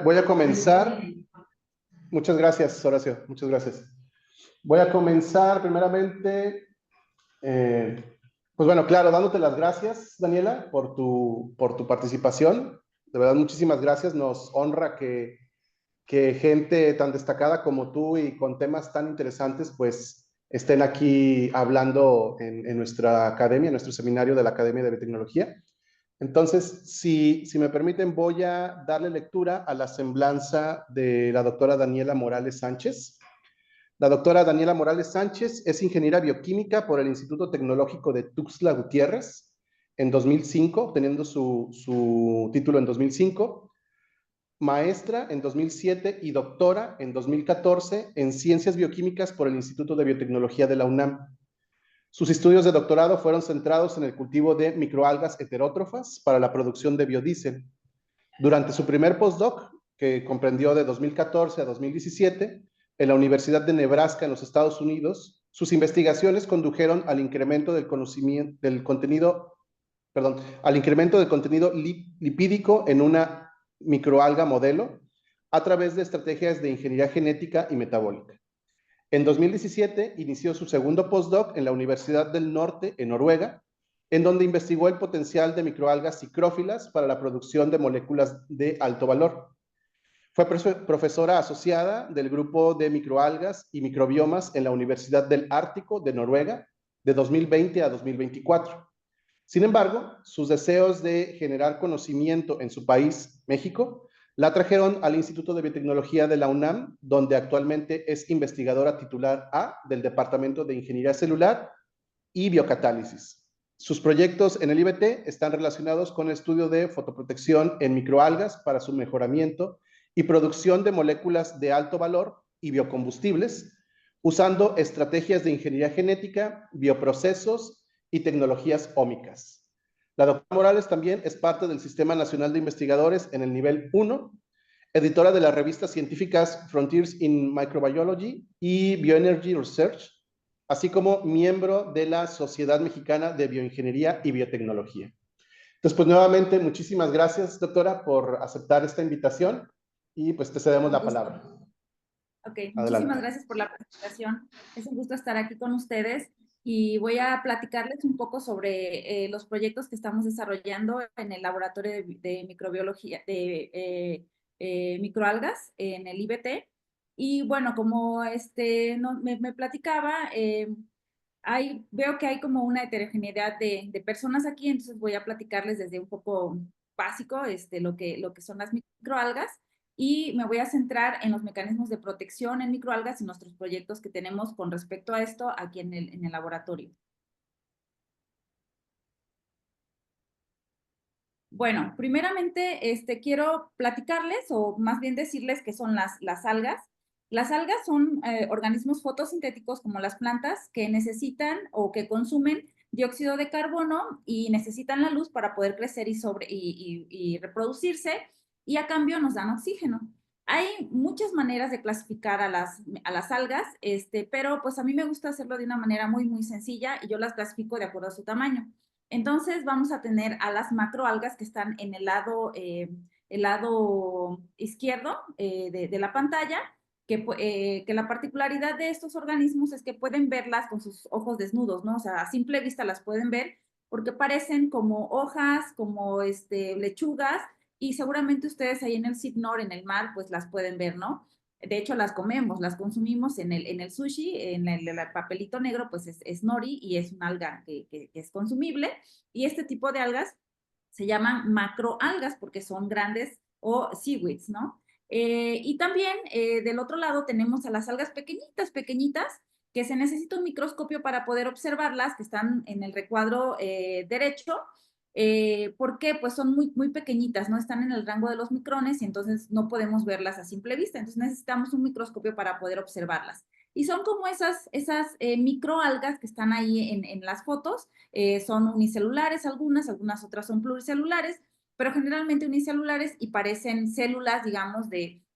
voy a comenzar. Muchas gracias, Horacio. Muchas gracias. Voy a comenzar primeramente, pues bueno, claro, dándote las gracias, Daniela, por tu participación. De verdad, muchísimas gracias. Nos honra que gente tan destacada como tú y con temas tan interesantes, pues estén aquí hablando en nuestra academia, en nuestro seminario de la Academia de Biotecnología. Entonces, si me permiten, voy a darle lectura a la semblanza de la doctora Daniela Morales Sánchez. La doctora Daniela Morales Sánchez es ingeniera bioquímica por el Instituto Tecnológico de Tuxtla Gutiérrez en 2005, obteniendo su título en 2005, maestra en 2007 y doctora en 2014 en Ciencias Bioquímicas por el Instituto de Biotecnología de la UNAM. Sus estudios de doctorado fueron centrados en el cultivo de microalgas heterótrofas para la producción de biodiesel. Durante su primer postdoc, que comprendió de 2014 a 2017, en la Universidad de Nebraska en los Estados Unidos, sus investigaciones condujeron al incremento del contenido lipídico en una microalga modelo a través de estrategias de ingeniería genética y metabólica. En 2017 inició su segundo postdoc en la Universidad del Norte, en Noruega, en donde investigó el potencial de microalgas psicrófilas para la producción de moléculas de alto valor. Fue profesora asociada del grupo de microalgas y microbiomas en la Universidad del Ártico de Noruega de 2020 a 2024. Sin embargo, sus deseos de generar conocimiento en su país, México, la trajeron al Instituto de Biotecnología de la UNAM, donde actualmente es investigadora titular A del Departamento de Ingeniería Celular y Biocatálisis. Sus proyectos en el IBT están relacionados con el estudio de fotoprotección en microalgas para su mejoramiento y producción de moléculas de alto valor y biocombustibles, usando estrategias de ingeniería genética, bioprocesos y tecnologías ómicas. La doctora Morales también es parte del Sistema Nacional de Investigadores en el nivel 1, editora de las revistas científicas Frontiers in Microbiology y Bioenergy Research, así como miembro de la Sociedad Mexicana de Bioingeniería y Biotecnología. Entonces, pues nuevamente, muchísimas gracias, doctora, por aceptar esta invitación y pues te cedemos la palabra. Ok, muchísimas gracias por la presentación. Es un gusto estar aquí con ustedes y voy a platicarles un poco sobre los proyectos que estamos desarrollando en el laboratorio de microbiología, de microalgas en el IBT. Y bueno, como me platicaba, veo que hay como una heterogeneidad de personas aquí, entonces voy a platicarles desde un poco básico lo que son las microalgas. Y me voy a centrar en los mecanismos de protección en microalgas y nuestros proyectos que tenemos con respecto a esto aquí en el laboratorio. Bueno, primeramente quiero platicarles o más bien decirles qué son las algas. Las algas son organismos fotosintéticos como las plantas que necesitan o que consumen dióxido de carbono y necesitan la luz para poder crecer y reproducirse, y a cambio nos dan oxígeno. Hay muchas maneras de clasificar a las algas, pero pues a mí me gusta hacerlo de una manera muy, muy sencilla y yo las clasifico de acuerdo a su tamaño. Entonces vamos a tener a las macroalgas que están en el lado izquierdo de la pantalla, que la particularidad de estos organismos es que pueden verlas con sus ojos desnudos, ¿no? O sea, a simple vista las pueden ver porque parecen como hojas, como lechugas, y seguramente ustedes ahí en el SIGNOR, en el mar, pues las pueden ver, ¿no? De hecho, las comemos, las consumimos en el sushi, en el papelito negro, pues es nori y es una alga que es consumible. Y este tipo de algas se llaman macroalgas porque son grandes, o seaweeds, ¿no? Y también del otro lado tenemos a las algas pequeñitas, pequeñitas, que se necesita un microscopio para poder observarlas, que están en el recuadro derecho. ¿Por qué? Pues son muy, muy pequeñitas, no están en el rango de los micrones y entonces no podemos verlas a simple vista. Entonces necesitamos un microscopio para poder observarlas. Y son como esas microalgas que están ahí en las fotos. Son unicelulares algunas otras son pluricelulares, pero generalmente unicelulares y parecen células, digamos,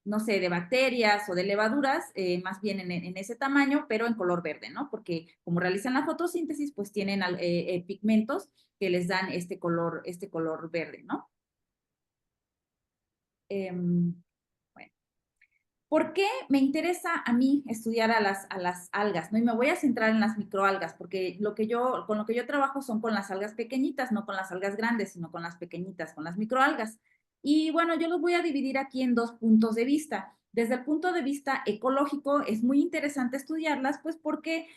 no sé, de bacterias o de levaduras, más bien en ese tamaño, pero en color verde, ¿no? Porque como realizan la fotosíntesis, pues tienen pigmentos que les dan este color verde, ¿no? ¿Por qué me interesa a mí estudiar a las algas? ¿No? Y me voy a centrar en las microalgas, porque con lo que yo trabajo son con las algas pequeñitas, no con las algas grandes, sino con las pequeñitas, con las microalgas. Y bueno, yo los voy a dividir aquí en dos puntos de vista. Desde el punto de vista ecológico, es muy interesante estudiarlas, pues porque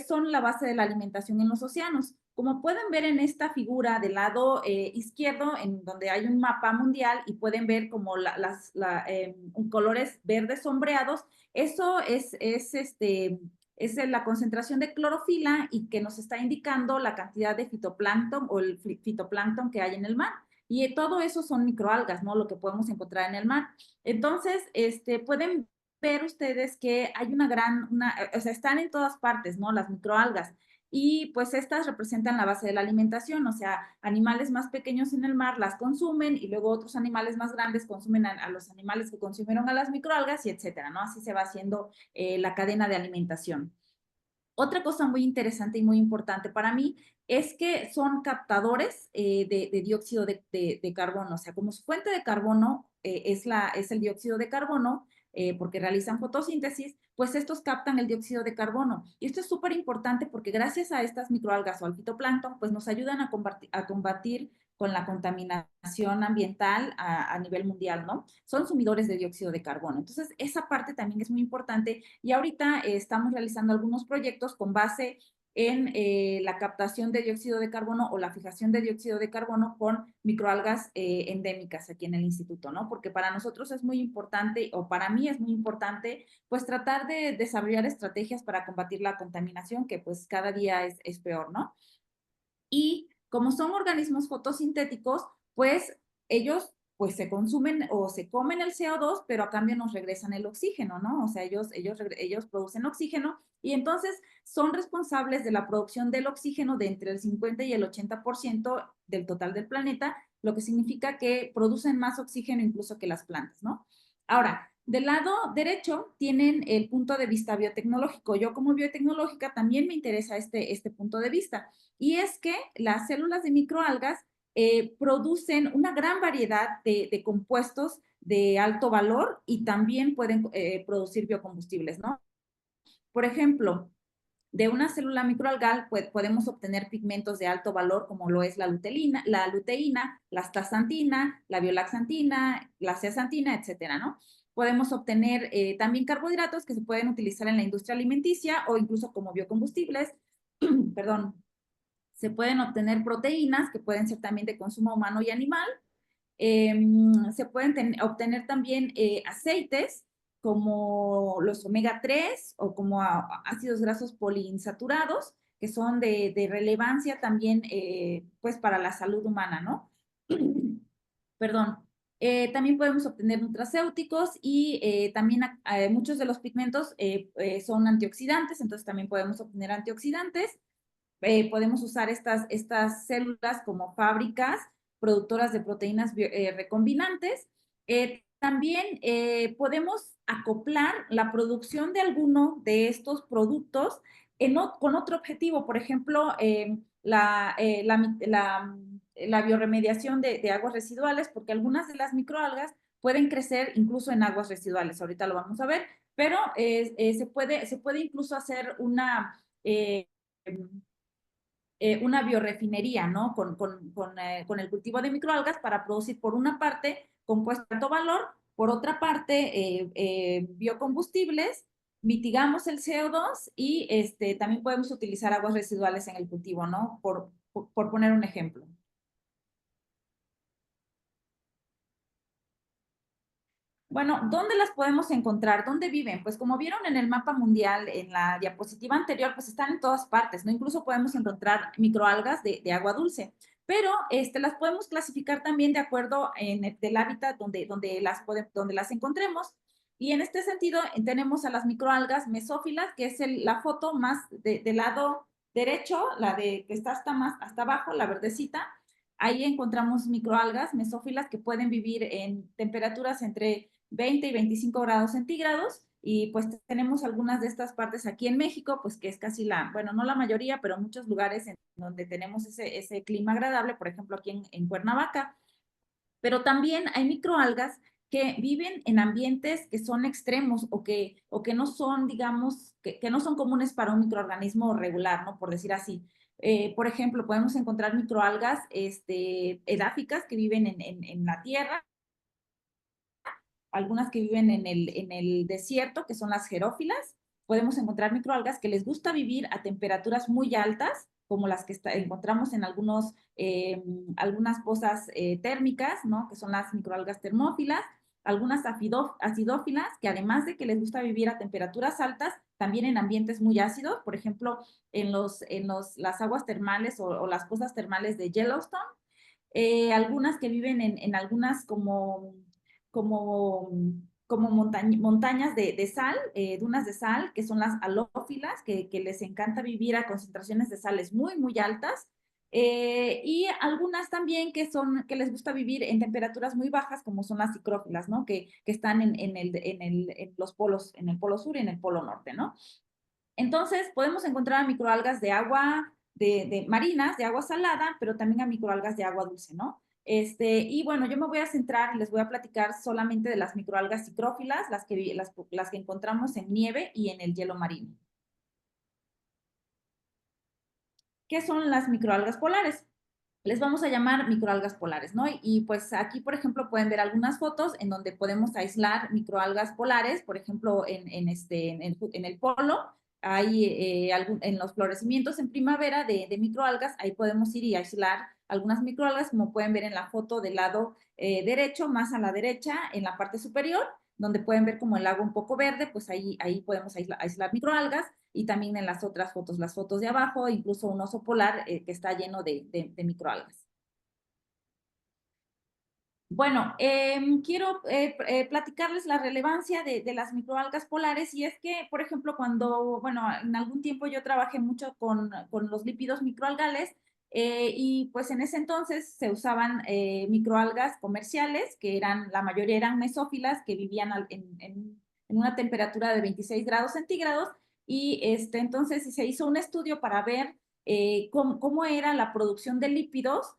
son la base de la alimentación en los océanos. Como pueden ver en esta figura del lado izquierdo, en donde hay un mapa mundial y pueden ver como colores verdes sombreados, eso es la concentración de clorofila y que nos está indicando la cantidad de fitoplancton o el fitoplancton que hay en el mar. Y todo eso son microalgas, ¿no? Lo que podemos encontrar en el mar. Entonces, pueden ver ustedes que hay o sea, están en todas partes, ¿no? Las microalgas. Y pues estas representan la base de la alimentación, o sea, animales más pequeños en el mar las consumen y luego otros animales más grandes consumen a los animales que consumieron a las microalgas y etcétera, ¿no? Así se va haciendo la cadena de alimentación. Otra cosa muy interesante y muy importante para mí es que son captadores de dióxido de carbono, o sea, como su fuente de carbono es el dióxido de carbono, porque realizan fotosíntesis, pues estos captan el dióxido de carbono. Y esto es súper importante porque gracias a estas microalgas o al fitoplancton, pues nos ayudan a combatir con la contaminación ambiental a nivel mundial, ¿no? Son sumidores de dióxido de carbono. Entonces, esa parte también es muy importante y ahorita estamos realizando algunos proyectos con base en la captación de dióxido de carbono o la fijación de dióxido de carbono con microalgas endémicas aquí en el instituto, ¿no? Porque para nosotros es muy importante, o para mí es muy importante, pues tratar de desarrollar estrategias para combatir la contaminación, que pues cada día es peor, ¿no? Y como son organismos fotosintéticos, pues ellos pues se consumen o se comen el CO2, pero a cambio nos regresan el oxígeno, ¿no? O sea, ellos producen oxígeno y entonces son responsables de la producción del oxígeno de entre el 50 y el 80% del total del planeta, lo que significa que producen más oxígeno incluso que las plantas, ¿no? Ahora, del lado derecho tienen el punto de vista biotecnológico. Yo como biotecnológica también me interesa este punto de vista. Y es que las células de microalgas producen una gran variedad de compuestos de alto valor y también pueden producir biocombustibles, ¿no? Por ejemplo, de una célula microalgal podemos obtener pigmentos de alto valor como lo es la luteína, la astaxantina, la biolaxantina, la zeaxantina, etcétera, ¿no? Podemos obtener también carbohidratos que se pueden utilizar en la industria alimenticia o incluso como biocombustibles, perdón, se pueden obtener proteínas que pueden ser también de consumo humano y animal. Se pueden obtener también aceites como los omega 3 o como ácidos grasos poliinsaturados, que son de relevancia también pues para la salud humana, ¿no? Perdón. También podemos obtener nutracéuticos y también muchos de los pigmentos son antioxidantes, entonces también podemos obtener antioxidantes. Podemos usar estas células como fábricas productoras de proteínas recombinantes. También podemos acoplar la producción de alguno de estos productos con otro objetivo, por ejemplo, la bioremediación de aguas residuales, porque algunas de las microalgas pueden crecer incluso en aguas residuales, ahorita lo vamos a ver, pero se puede incluso hacer una biorefinería, ¿no? Con el cultivo de microalgas para producir, por una parte, compuestos de alto valor, por otra parte, biocombustibles, mitigamos el CO2 y también podemos utilizar aguas residuales en el cultivo, ¿no? Por poner un ejemplo. Bueno, ¿dónde las podemos encontrar? ¿Dónde viven? Pues como vieron en el mapa mundial, en la diapositiva anterior, pues están en todas partes, ¿no? Incluso podemos encontrar microalgas de agua dulce, pero las podemos clasificar también de acuerdo del hábitat donde las encontremos. Y en este sentido, tenemos a las microalgas mesófilas, que es la foto más del lado derecho, la que está hasta abajo, la verdecita. Ahí encontramos microalgas mesófilas que pueden vivir en temperaturas entre 20 y 25 grados centígrados y pues tenemos algunas de estas partes aquí en México, pues que es casi bueno, no la mayoría, pero muchos lugares en donde tenemos ese clima agradable, por ejemplo aquí en Cuernavaca. Pero también hay microalgas que viven en ambientes que son extremos o que no son, digamos, que no son comunes para un microorganismo regular, ¿no? Por decir así. Por ejemplo, podemos encontrar microalgas edáficas que viven en la tierra, algunas que viven en el desierto, que son las xerófilas. Podemos encontrar microalgas que les gusta vivir a temperaturas muy altas, como las que encontramos en algunas pozas térmicas, ¿no? Que son las microalgas termófilas, algunas acidófilas, que además de que les gusta vivir a temperaturas altas, también en ambientes muy ácidos, por ejemplo, las aguas termales o las pozas termales de Yellowstone. Algunas que viven en algunas como, como montañas de sal, dunas de sal, que son las halófilas, que les encanta vivir a concentraciones de sales muy, muy altas. Y algunas también que les gusta vivir en temperaturas muy bajas, como son las psicrófilas, ¿no? Que están en los polos, en el polo sur y en el polo norte, ¿no? Entonces, podemos encontrar microalgas de agua, de marinas, de agua salada, pero también a microalgas de agua dulce, ¿no? Y bueno, yo me voy a centrar, les voy a platicar solamente de las microalgas psicrófilas, las que encontramos en nieve y en el hielo marino. ¿Qué son las microalgas polares? Les vamos a llamar microalgas polares, ¿no? Y pues aquí, por ejemplo, pueden ver algunas fotos en donde podemos aislar microalgas polares, por ejemplo, en el polo, hay en los florecimientos en primavera de microalgas, ahí podemos ir y aislar algunas microalgas, como pueden ver en la foto del lado derecho, más a la derecha, en la parte superior, donde pueden ver como el lago un poco verde, pues ahí podemos aislar microalgas, y también en las otras fotos, las fotos de abajo, incluso un oso polar que está lleno de microalgas. Bueno, quiero platicarles la relevancia de las microalgas polares, y es que, por ejemplo, bueno, en algún tiempo yo trabajé mucho con los lípidos microalgales, y pues en ese entonces se usaban microalgas comerciales, la mayoría eran mesófilas, que vivían en una temperatura de 26 grados centígrados, y entonces se hizo un estudio para ver cómo era la producción de lípidos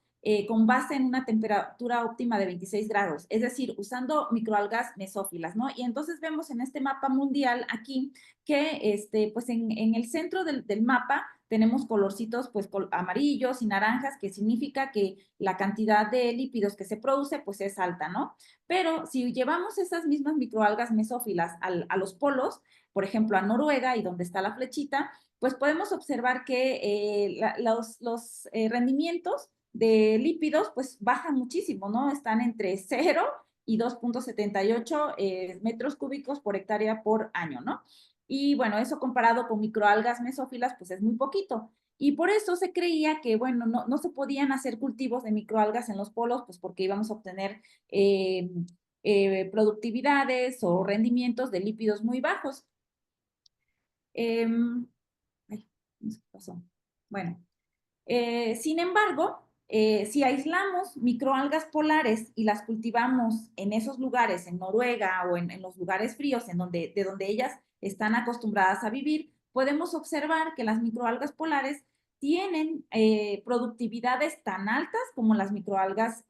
con base en una temperatura óptima de 26 grados, es decir, usando microalgas mesófilas, ¿no? Y entonces vemos en este mapa mundial aquí que, pues en el centro del mapa tenemos colorcitos, pues amarillos y naranjas, que significa que la cantidad de lípidos que se produce, pues es alta, ¿no? Pero si llevamos esas mismas microalgas mesófilas a los polos, por ejemplo, a Noruega, y donde está la flechita, pues podemos observar que los rendimientos de lípidos, pues bajan muchísimo, ¿no? Están entre 0 y 2.78 metros cúbicos por hectárea por año, ¿no? Y bueno, eso comparado con microalgas mesófilas, pues es muy poquito. Y por eso se creía que, bueno, no se podían hacer cultivos de microalgas en los polos, pues porque íbamos a obtener productividades o rendimientos de lípidos muy bajos. Ay, ¿qué pasó? Bueno, sin embargo, si aislamos microalgas polares y las cultivamos en esos lugares, en Noruega o en los lugares fríos de donde ellas están acostumbradas a vivir, podemos observar que las microalgas polares tienen productividades tan altas como las microalgas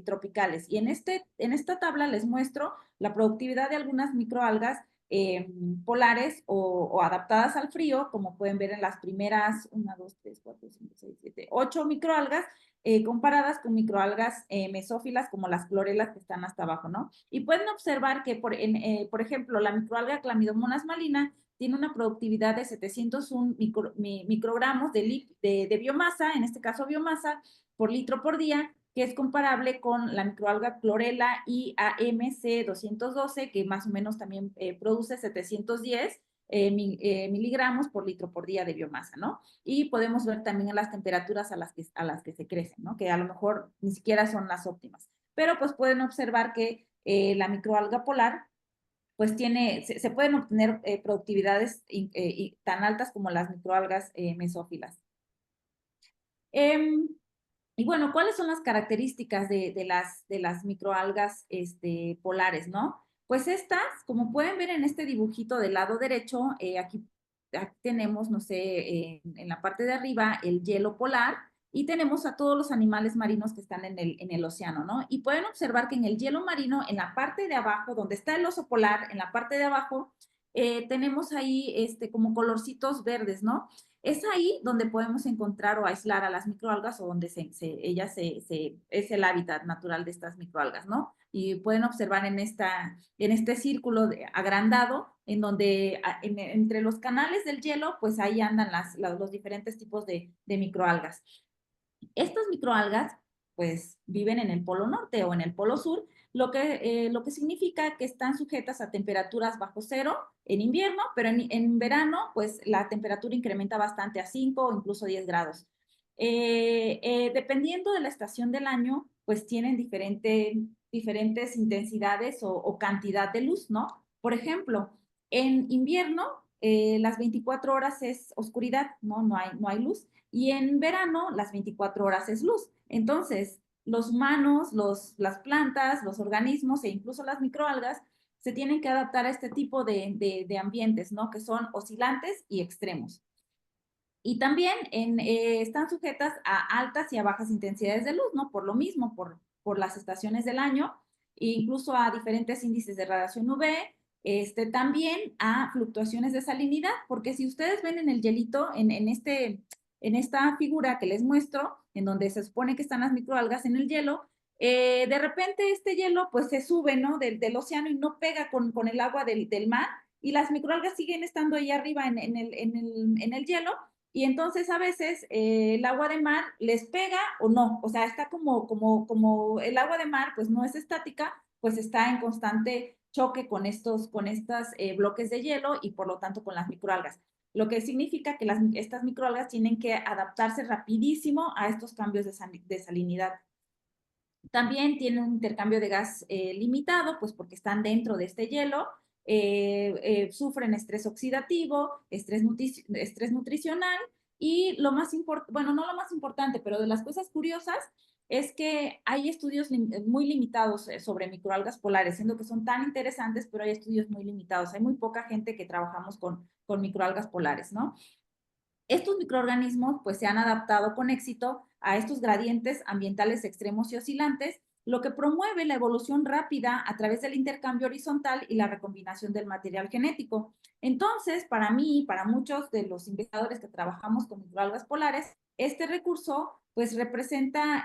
tropicales. Y en esta tabla les muestro la productividad de algunas microalgas polares o adaptadas al frío, como pueden ver en las primeras 1, 2, 3, 4, 5, 6, 7, 8 microalgas, comparadas con microalgas mesófilas como las clorelas que están hasta abajo, ¿no? Y pueden observar que, por ejemplo, la microalga Chlamydomonas malina tiene una productividad de 701 microgramos de biomasa, en este caso biomasa, por litro por día, que es comparable con la microalga clorela IAMC 212, que más o menos también produce 710 miligramos por litro por día de biomasa, ¿no? Y podemos ver también en las temperaturas a las que se crecen, ¿no? Que a lo mejor ni siquiera son las óptimas. Pero pues pueden observar que la microalga polar pues se pueden obtener productividades tan altas como las microalgas mesófilas. Y bueno, ¿cuáles son las características de las microalgas polares, no? Pues estas, como pueden ver en este dibujito del lado derecho, aquí tenemos, no sé, en la parte de arriba el hielo polar, y tenemos a todos los animales marinos que están en el océano, ¿no? Y pueden observar que en el hielo marino, en la parte de abajo, donde está el oso polar, en la parte de abajo, tenemos ahí como colorcitos verdes, ¿no? Es ahí donde podemos encontrar o aislar a las microalgas o donde es el hábitat natural de estas microalgas, ¿no? Y pueden observar en este círculo agrandado, en donde entre los canales del hielo, pues ahí andan los diferentes tipos de microalgas. Estas microalgas, pues, viven en el polo norte o en el polo sur, lo que significa que están sujetas a temperaturas bajo cero en invierno, pero en verano, pues, la temperatura incrementa bastante a 5 o incluso 10 grados. Dependiendo de la estación del año, pues, tienen diferentes intensidades o cantidad de luz, ¿no? Por ejemplo, en invierno, las 24 horas es oscuridad, ¿no? No hay luz. Y en verano, las 24 horas es luz. Entonces, los humanos, las plantas, los organismos e incluso las microalgas se tienen que adaptar a este tipo de ambientes, ¿no? Que son oscilantes y extremos. Y también están sujetas a altas y a bajas intensidades de luz, ¿no? Por lo mismo, por las estaciones del año, e incluso a diferentes índices de radiación UV, también a fluctuaciones de salinidad, porque si ustedes ven en el hielito, en esta figura que les muestro, en donde se supone que están las microalgas en el hielo, de repente este hielo pues se sube, ¿no? Del océano y no pega con el agua del mar, y las microalgas siguen estando ahí arriba en el hielo, y entonces a veces el agua de mar les pega o no, o sea, está como el agua de mar pues no es estática, pues está en constante choque con estos bloques de hielo y por lo tanto con las microalgas. Lo que significa que estas microalgas tienen que adaptarse rapidísimo a estos cambios de salinidad. También tienen un intercambio de gas limitado, pues porque están dentro de este hielo, sufren estrés oxidativo, estrés nutricional, y lo más importante, bueno, no lo más importante, pero de las cosas curiosas es que hay estudios muy limitados sobre microalgas polares, siendo que son tan interesantes, pero hay estudios muy limitados. Hay muy poca gente que trabajamos con microalgas polares, ¿no? Estos microorganismos pues se han adaptado con éxito a estos gradientes ambientales extremos y oscilantes, lo que promueve la evolución rápida a través del intercambio horizontal y la recombinación del material genético. Entonces, para mí y para muchos de los investigadores que trabajamos con microalgas polares, este recurso pues representa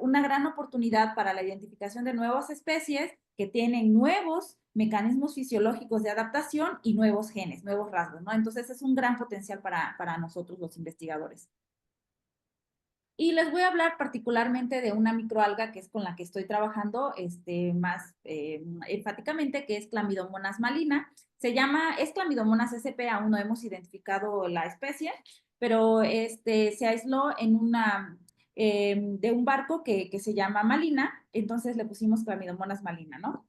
una gran oportunidad para la identificación de nuevas especies que tienen nuevos mecanismos fisiológicos de adaptación y nuevos genes, nuevos rasgos, ¿no? Entonces es un gran potencial para nosotros los investigadores. Y les voy a hablar particularmente de una microalga que es con la que estoy trabajando más enfáticamente, que es Chlamydomonas malina. Es Chlamydomonas sp, aún no hemos identificado la especie, pero se aisló de un barco que se llama Malina, entonces le pusimos Chlamydomonas malina, ¿no?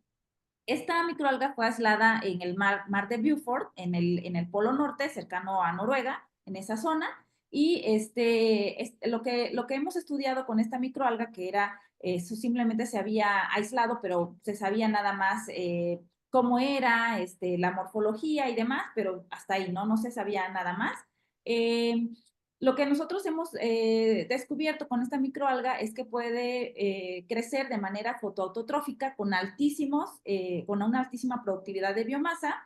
Esta microalga fue aislada en el mar de Beaufort, en el Polo Norte, cercano a Noruega, en esa zona. Y lo que hemos estudiado con esta microalga, que era, simplemente se había aislado, pero se sabía nada más cómo era, la morfología y demás, pero hasta ahí, ¿no? No se sabía nada más. Eh, lo que nosotros hemos descubierto con esta microalga es que puede crecer de manera fotoautotrófica con una altísima productividad de biomasa,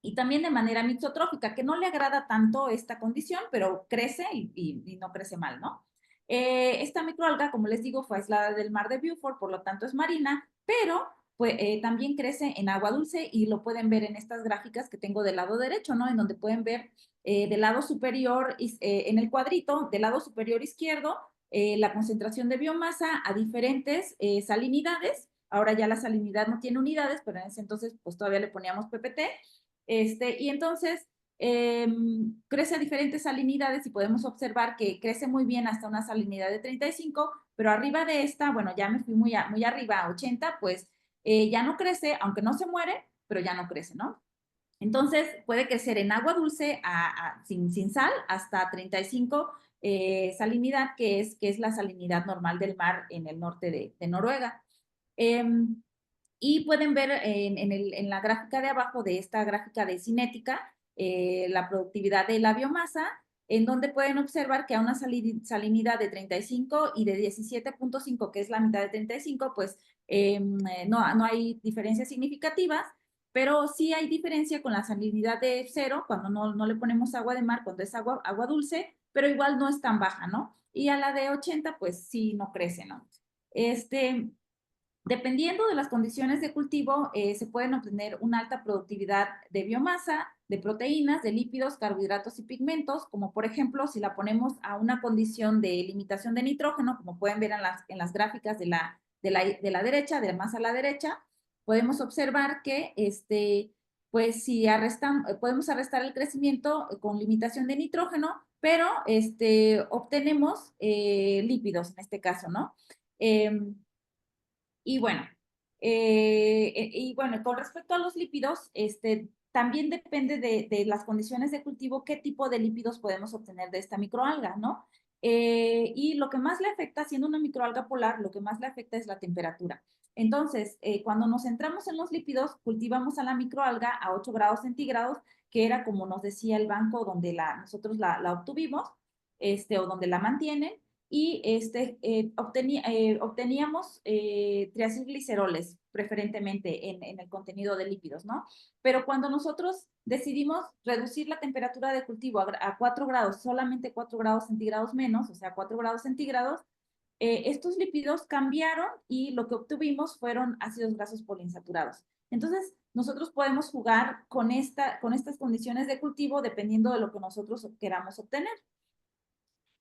y también de manera mixotrófica, que no le agrada tanto esta condición, pero crece y no crece mal, ¿no? Esta microalga, como les digo, fue aislada del mar de Beaufort, por lo tanto es marina, pero pues, también crece en agua dulce, y lo pueden ver en estas gráficas que tengo del lado derecho, ¿no? En donde pueden ver del lado superior, en el cuadrito, del lado superior izquierdo, la concentración de biomasa a diferentes salinidades. Ahora ya la salinidad no tiene unidades, pero en ese entonces pues todavía le poníamos PPT. Y entonces crece a diferentes salinidades, y podemos observar que crece muy bien hasta una salinidad de 35, pero arriba de esta, bueno, ya me fui muy arriba, a 80, pues ya no crece, aunque no se muere, pero ya no crece, ¿no? Entonces puede crecer en agua dulce sin sal hasta 35 salinidad, que es la salinidad normal del mar en el norte de Noruega. Y pueden ver en la gráfica de abajo de esta gráfica de cinética la productividad de la biomasa, en donde pueden observar que a una salinidad de 35 y de 17.5, que es la mitad de 35, pues no hay diferencias significativas, pero sí hay diferencia con la salinidad de 0, cuando no le ponemos agua de mar, cuando es agua dulce, pero igual no es tan baja, ¿no? Y a la de 80, pues sí, no crece, ¿no? Dependiendo de las condiciones de cultivo, se pueden obtener una alta productividad de biomasa, de proteínas, de lípidos, carbohidratos y pigmentos, como por ejemplo, si la ponemos a una condición de limitación de nitrógeno, como pueden ver en las gráficas de la derecha, de más a la derecha, podemos observar que pues si podemos arrestar el crecimiento con limitación de nitrógeno, pero obtenemos lípidos en este caso, ¿no? Y bueno, con respecto a los lípidos, también depende de las condiciones de cultivo, qué tipo de lípidos podemos obtener de esta microalga, ¿no? Y lo que más le afecta, siendo una microalga polar, lo que más le afecta es la temperatura. Entonces, cuando nos centramos en los lípidos, cultivamos a la microalga a 8 grados centígrados, que era como nos decía el banco donde nosotros la obtuvimos, o donde la mantienen, y obteníamos triacilgliceroles preferentemente en el contenido de lípidos, ¿no? Pero cuando nosotros decidimos reducir la temperatura de cultivo a 4 grados, solamente 4 grados centígrados menos, o sea, 4 grados centígrados, estos lípidos cambiaron y lo que obtuvimos fueron ácidos grasos poliinsaturados. Entonces, nosotros podemos jugar con estas condiciones de cultivo dependiendo de lo que nosotros queramos obtener.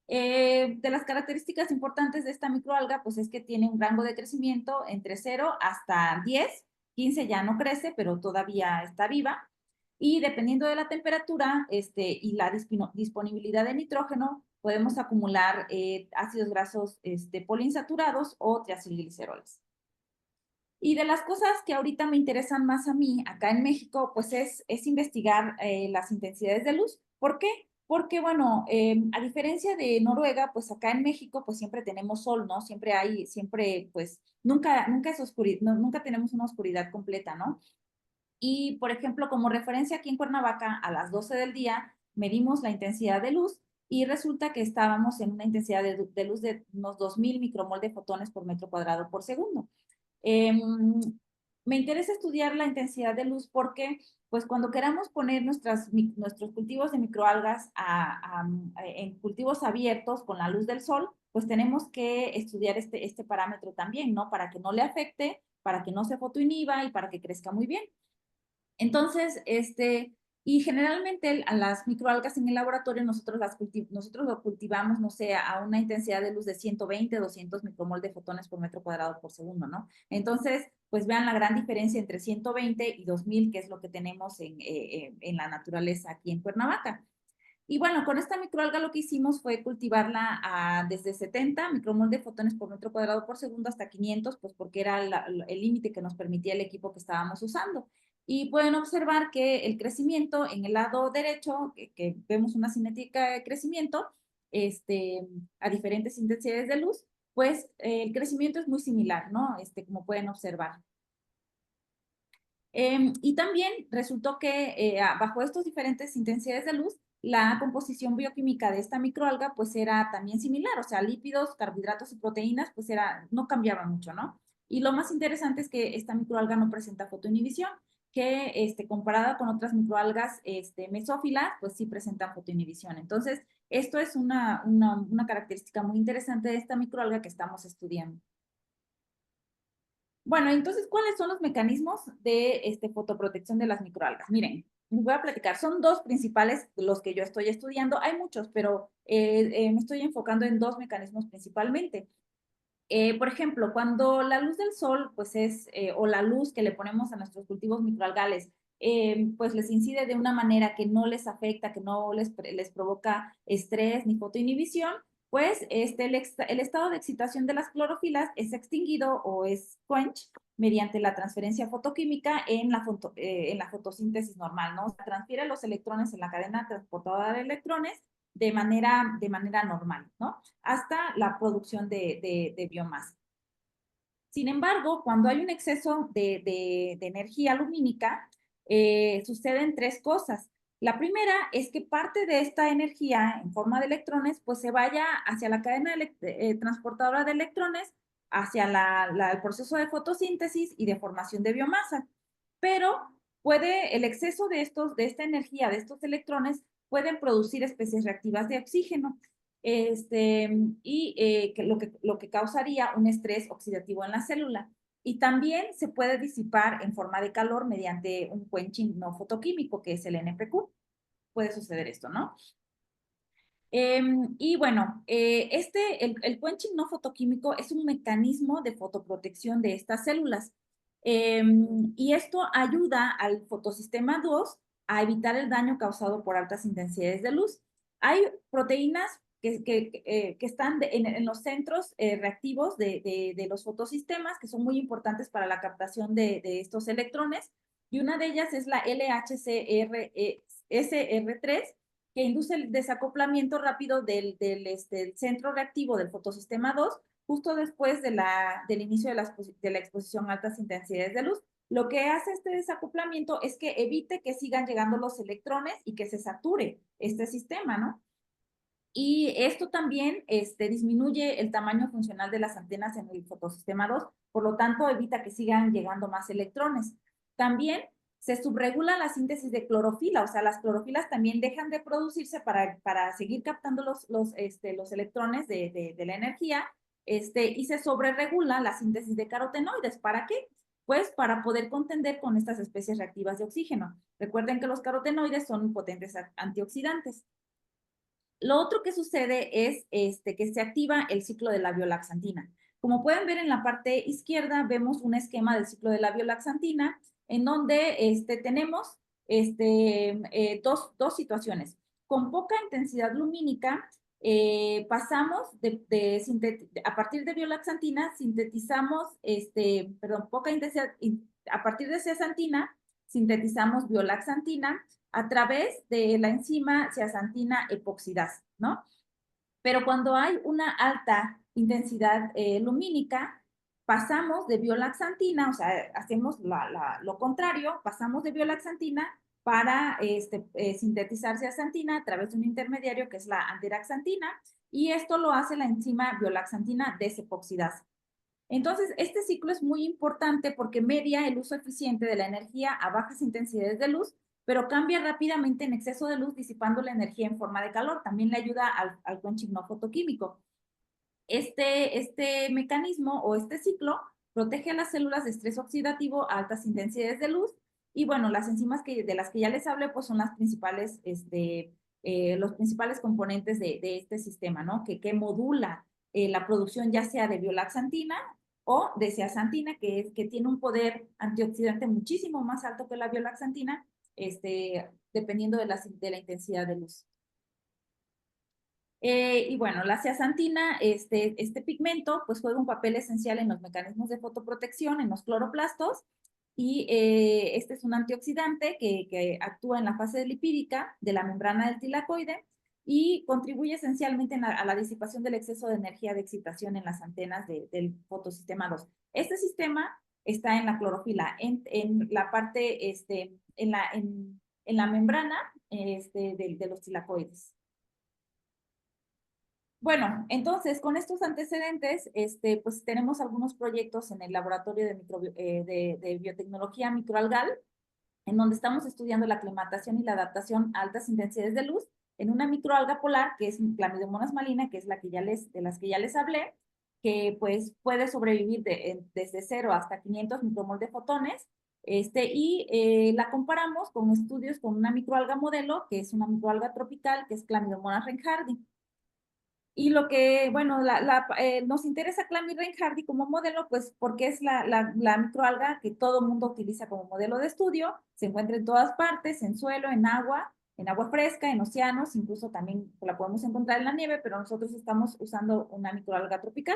De las características importantes de esta microalga, pues es que tiene un rango de crecimiento entre 0 hasta 10, 15 ya no crece, pero todavía está viva, y dependiendo de la temperatura y la disponibilidad de nitrógeno, podemos acumular ácidos grasos poliinsaturados o triacilgliceroles. Y de las cosas que ahorita me interesan más a mí, acá en México, pues es investigar las intensidades de luz. ¿Por qué? Porque, bueno, a diferencia de Noruega, pues acá en México, pues siempre tenemos sol, ¿no? Pues, nunca es oscuridad, nunca tenemos una oscuridad completa, ¿no? Y, por ejemplo, como referencia aquí en Cuernavaca, a las 12 del día, medimos la intensidad de luz y resulta que estábamos en una intensidad de luz de unos 2000 micromol de fotones por metro cuadrado por segundo. Me interesa estudiar la intensidad de luz porque, pues, cuando queramos poner nuestros cultivos de microalgas en cultivos abiertos con la luz del sol, pues tenemos que estudiar este parámetro también, ¿no? Para que no le afecte, para que no se fotoinhiba y para que crezca muy bien. Entonces, y generalmente a las microalgas en el laboratorio nosotros lo cultivamos, no sé, a una intensidad de luz de 120, 200 micromol de fotones por metro cuadrado por segundo, ¿no? Entonces, pues vean la gran diferencia entre 120 y 2000, que es lo que tenemos en la naturaleza aquí en Cuernavaca. Y bueno, con esta microalga lo que hicimos fue cultivarla desde 70 micromol de fotones por metro cuadrado por segundo hasta 500, pues porque era el límite que nos permitía el equipo que estábamos usando. Y pueden observar que el crecimiento en el lado derecho, que vemos una cinética de crecimiento, a diferentes intensidades de luz, pues el crecimiento es muy similar, ¿no? Como pueden observar. Y también resultó que bajo estas diferentes intensidades de luz, la composición bioquímica de esta microalga pues era también similar, o sea, lípidos, carbohidratos y proteínas pues no cambiaba mucho, ¿no? Y lo más interesante es que esta microalga no presenta fotoinhibición, que comparada con otras microalgas mesófilas, pues sí presentan fotoinhibición. Entonces, esto es una característica muy interesante de esta microalga que estamos estudiando. Bueno, entonces, ¿cuáles son los mecanismos de fotoprotección de las microalgas? Miren, les voy a platicar. Son dos principales los que yo estoy estudiando. Hay muchos, pero me estoy enfocando en dos mecanismos principalmente. Por ejemplo, cuando la luz del sol, pues o la luz que le ponemos a nuestros cultivos microalgales, pues les incide de una manera que no les afecta, que no les provoca estrés ni fotoinhibición, pues el estado de excitación de las clorofilas es extinguido o es quench mediante la transferencia fotoquímica en la fotosíntesis normal, ¿no? Transfiere los electrones en la cadena transportadora de electrones de manera normal, ¿no? Hasta la producción de biomasa. Sin embargo, cuando hay un exceso de energía lumínica, suceden tres cosas. La primera es que parte de esta energía en forma de electrones, pues se vaya hacia la cadena transportadora de electrones, hacia el proceso de fotosíntesis y de formación de biomasa. Pero el exceso de esta energía, de estos electrones, pueden producir especies reactivas de oxígeno, lo que causaría un estrés oxidativo en la célula. Y también se puede disipar en forma de calor mediante un quenching no fotoquímico, que es el NPQ. Puede suceder esto, ¿no? Y bueno, el quenching no fotoquímico es un mecanismo de fotoprotección de estas células. Y esto ayuda al fotosistema 2 a evitar el daño causado por altas intensidades de luz. Hay proteínas que están en los centros reactivos de los fotosistemas, que son muy importantes para la captación de estos electrones, y una de ellas es la LHCR-SR3, que induce el desacoplamiento rápido del centro reactivo del fotosistema 2 justo después del inicio de la exposición a altas intensidades de luz. Lo que hace este desacoplamiento es que evite que sigan llegando los electrones y que se sature este sistema, ¿no? Y esto también disminuye el tamaño funcional de las antenas en el fotosistema 2, por lo tanto evita que sigan llegando más electrones. También se subregula la síntesis de clorofila, o sea, las clorofilas también dejan de producirse para seguir captando los electrones de la energía, y se sobreregula la síntesis de carotenoides. ¿Para qué? Pues para poder contender con estas especies reactivas de oxígeno. Recuerden que los carotenoides son potentes antioxidantes. Lo otro que sucede es que se activa el ciclo de la biolaxantina. Como pueden ver en la parte izquierda, vemos un esquema del ciclo de la biolaxantina en donde tenemos dos situaciones. Con poca intensidad lumínica, pasamos a partir de biolaxantina, sintetizamos, poca intensidad, a partir de zeaxantina, sintetizamos biolaxantina a través de la enzima zeaxantina epoxidasa, ¿no? Pero cuando hay una alta intensidad lumínica, pasamos de biolaxantina, o sea, hacemos lo contrario, pasamos de biolaxantina para sintetizar zeaxantina a través de un intermediario que es la andiraxantina, y esto lo hace la enzima biolaxantina desepoxidasa. Entonces, este ciclo es muy importante porque media el uso eficiente de la energía a bajas intensidades de luz, pero cambia rápidamente en exceso de luz, disipando la energía en forma de calor. También le ayuda al quenching no fotoquímico. Este mecanismo o este ciclo protege a las células de estrés oxidativo a altas intensidades de luz. Y bueno, las enzimas de las que ya les hablé, pues son los principales componentes de este sistema, ¿no? Que modula la producción ya sea de biolaxantina o de zeaxantina, que tiene un poder antioxidante muchísimo más alto que la biolaxantina, dependiendo de la intensidad de luz. Y bueno, la zeaxantina, este pigmento, pues juega un papel esencial en los mecanismos de fotoprotección, en los cloroplastos, y este es un antioxidante que actúa en la fase lipídica de la membrana del tilacoide y contribuye esencialmente a la disipación del exceso de energía de excitación en las antenas del fotosistema 2. Este sistema está en la clorofila, en la parte, en la membrana de los tilacoides. Bueno, entonces, con estos antecedentes, pues tenemos algunos proyectos en el laboratorio de biotecnología microalgal, en donde estamos estudiando la aclimatación y la adaptación a altas intensidades de luz en una microalga polar, que es Chlamydomonas malina, que es de las que ya les hablé, que pues puede sobrevivir desde 0 hasta 500 micromol de fotones, la comparamos con estudios con una microalga modelo, que es una microalga tropical, que es Chlamydomonas reinhardti. Y lo que, bueno, nos interesa Chlamyd reinhardti como modelo, pues porque es la microalga que todo mundo utiliza como modelo de estudio, se encuentra en todas partes, en suelo, en agua fresca, en océanos, incluso también la podemos encontrar en la nieve, pero nosotros estamos usando una microalga tropical.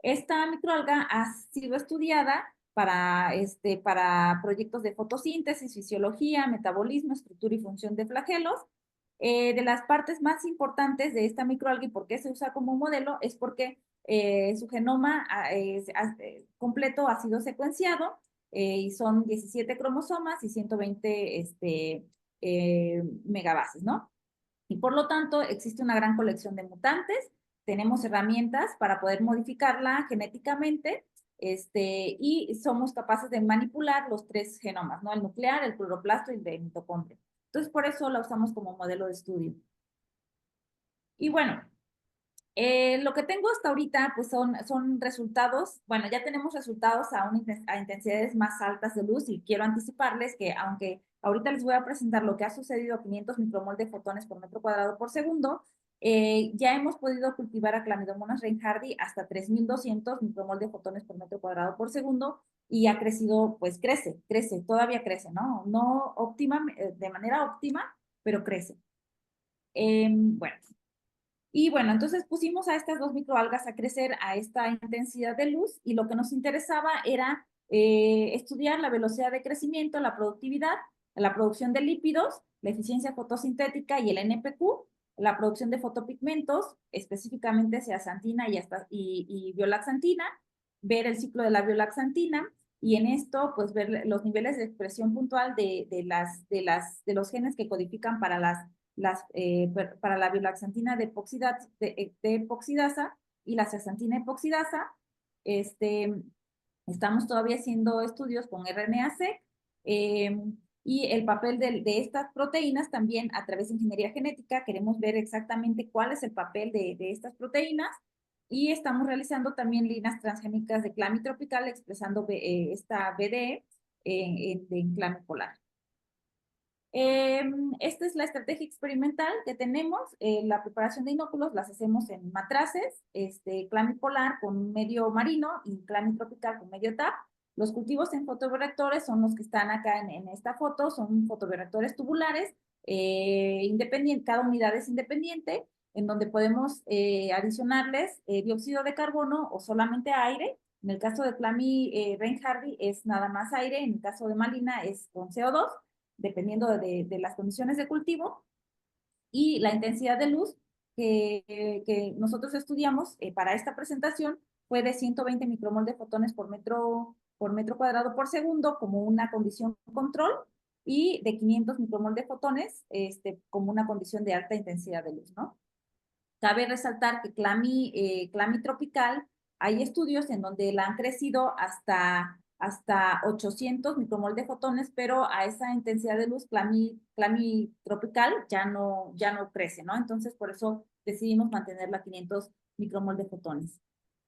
Esta microalga ha sido estudiada para proyectos de fotosíntesis, fisiología, metabolismo, estructura y función de flagelos. De las partes más importantes de esta microalga y por qué se usa como modelo es porque su genoma completo ha sido secuenciado y son 17 cromosomas y 120 megabases, ¿no? Y por lo tanto, existe una gran colección de mutantes, tenemos herramientas para poder modificarla genéticamente, y somos capaces de manipular los 3 genomas, ¿no? El nuclear, el cloroplasto y el de mitocondria. Entonces, por eso la usamos como modelo de estudio. Y bueno, lo que tengo hasta ahorita, pues son resultados, bueno, ya tenemos resultados a intensidades más altas de luz y quiero anticiparles que aunque ahorita les voy a presentar lo que ha sucedido a 500 micromol de fotones por metro cuadrado por segundo, ya hemos podido cultivar a Chlamydomonas reinhardti hasta 3200 micromol de fotones por metro cuadrado por segundo y ha crecido, pues crece, todavía crece, ¿no? No óptima, de manera óptima, pero crece. Bueno, y bueno, entonces pusimos a estas 2 microalgas a crecer a esta intensidad de luz y lo que nos interesaba era estudiar la velocidad de crecimiento, la productividad, la producción de lípidos, la eficiencia fotosintética y el NPQ, la producción de fotopigmentos, específicamente zeaxantina y biolaxantina, ver el ciclo de la biolaxantina y en esto pues ver los niveles de expresión puntual de los genes que codifican para para la biolaxantina de epoxidasa y la zeaxantina epoxidasa. Estamos todavía haciendo estudios con RNA-seq y el papel de estas proteínas también a través de ingeniería genética. Queremos ver exactamente cuál es el papel de estas proteínas y estamos realizando también líneas transgénicas de clami tropical expresando esta BDE en clami polar. Esta es la estrategia experimental que tenemos. La preparación de inóculos las hacemos en matraces, clamipolar con medio marino y clamitropical con medio TAP. Los cultivos en fotobioreactores son los que están acá en esta foto, son fotobioreactores tubulares, cada unidad es independiente, en donde podemos adicionarles dióxido de carbono o solamente aire. En el caso de Clami reinhardti es nada más aire, en el caso de Malina es con CO2 dependiendo de las condiciones de cultivo, y la intensidad de luz que nosotros estudiamos para esta presentación fue de 120 micromol de fotones por metro cuadrado por segundo como una condición control y de 500 micromol de fotones como una condición de alta intensidad de luz, ¿no? Cabe resaltar que Clami tropical, hay estudios en donde la han crecido hasta 800 micromol de fotones, pero a esa intensidad de luz Clami tropical ya no crece, ¿no? Entonces, por eso decidimos mantenerla a 500 micromol de fotones.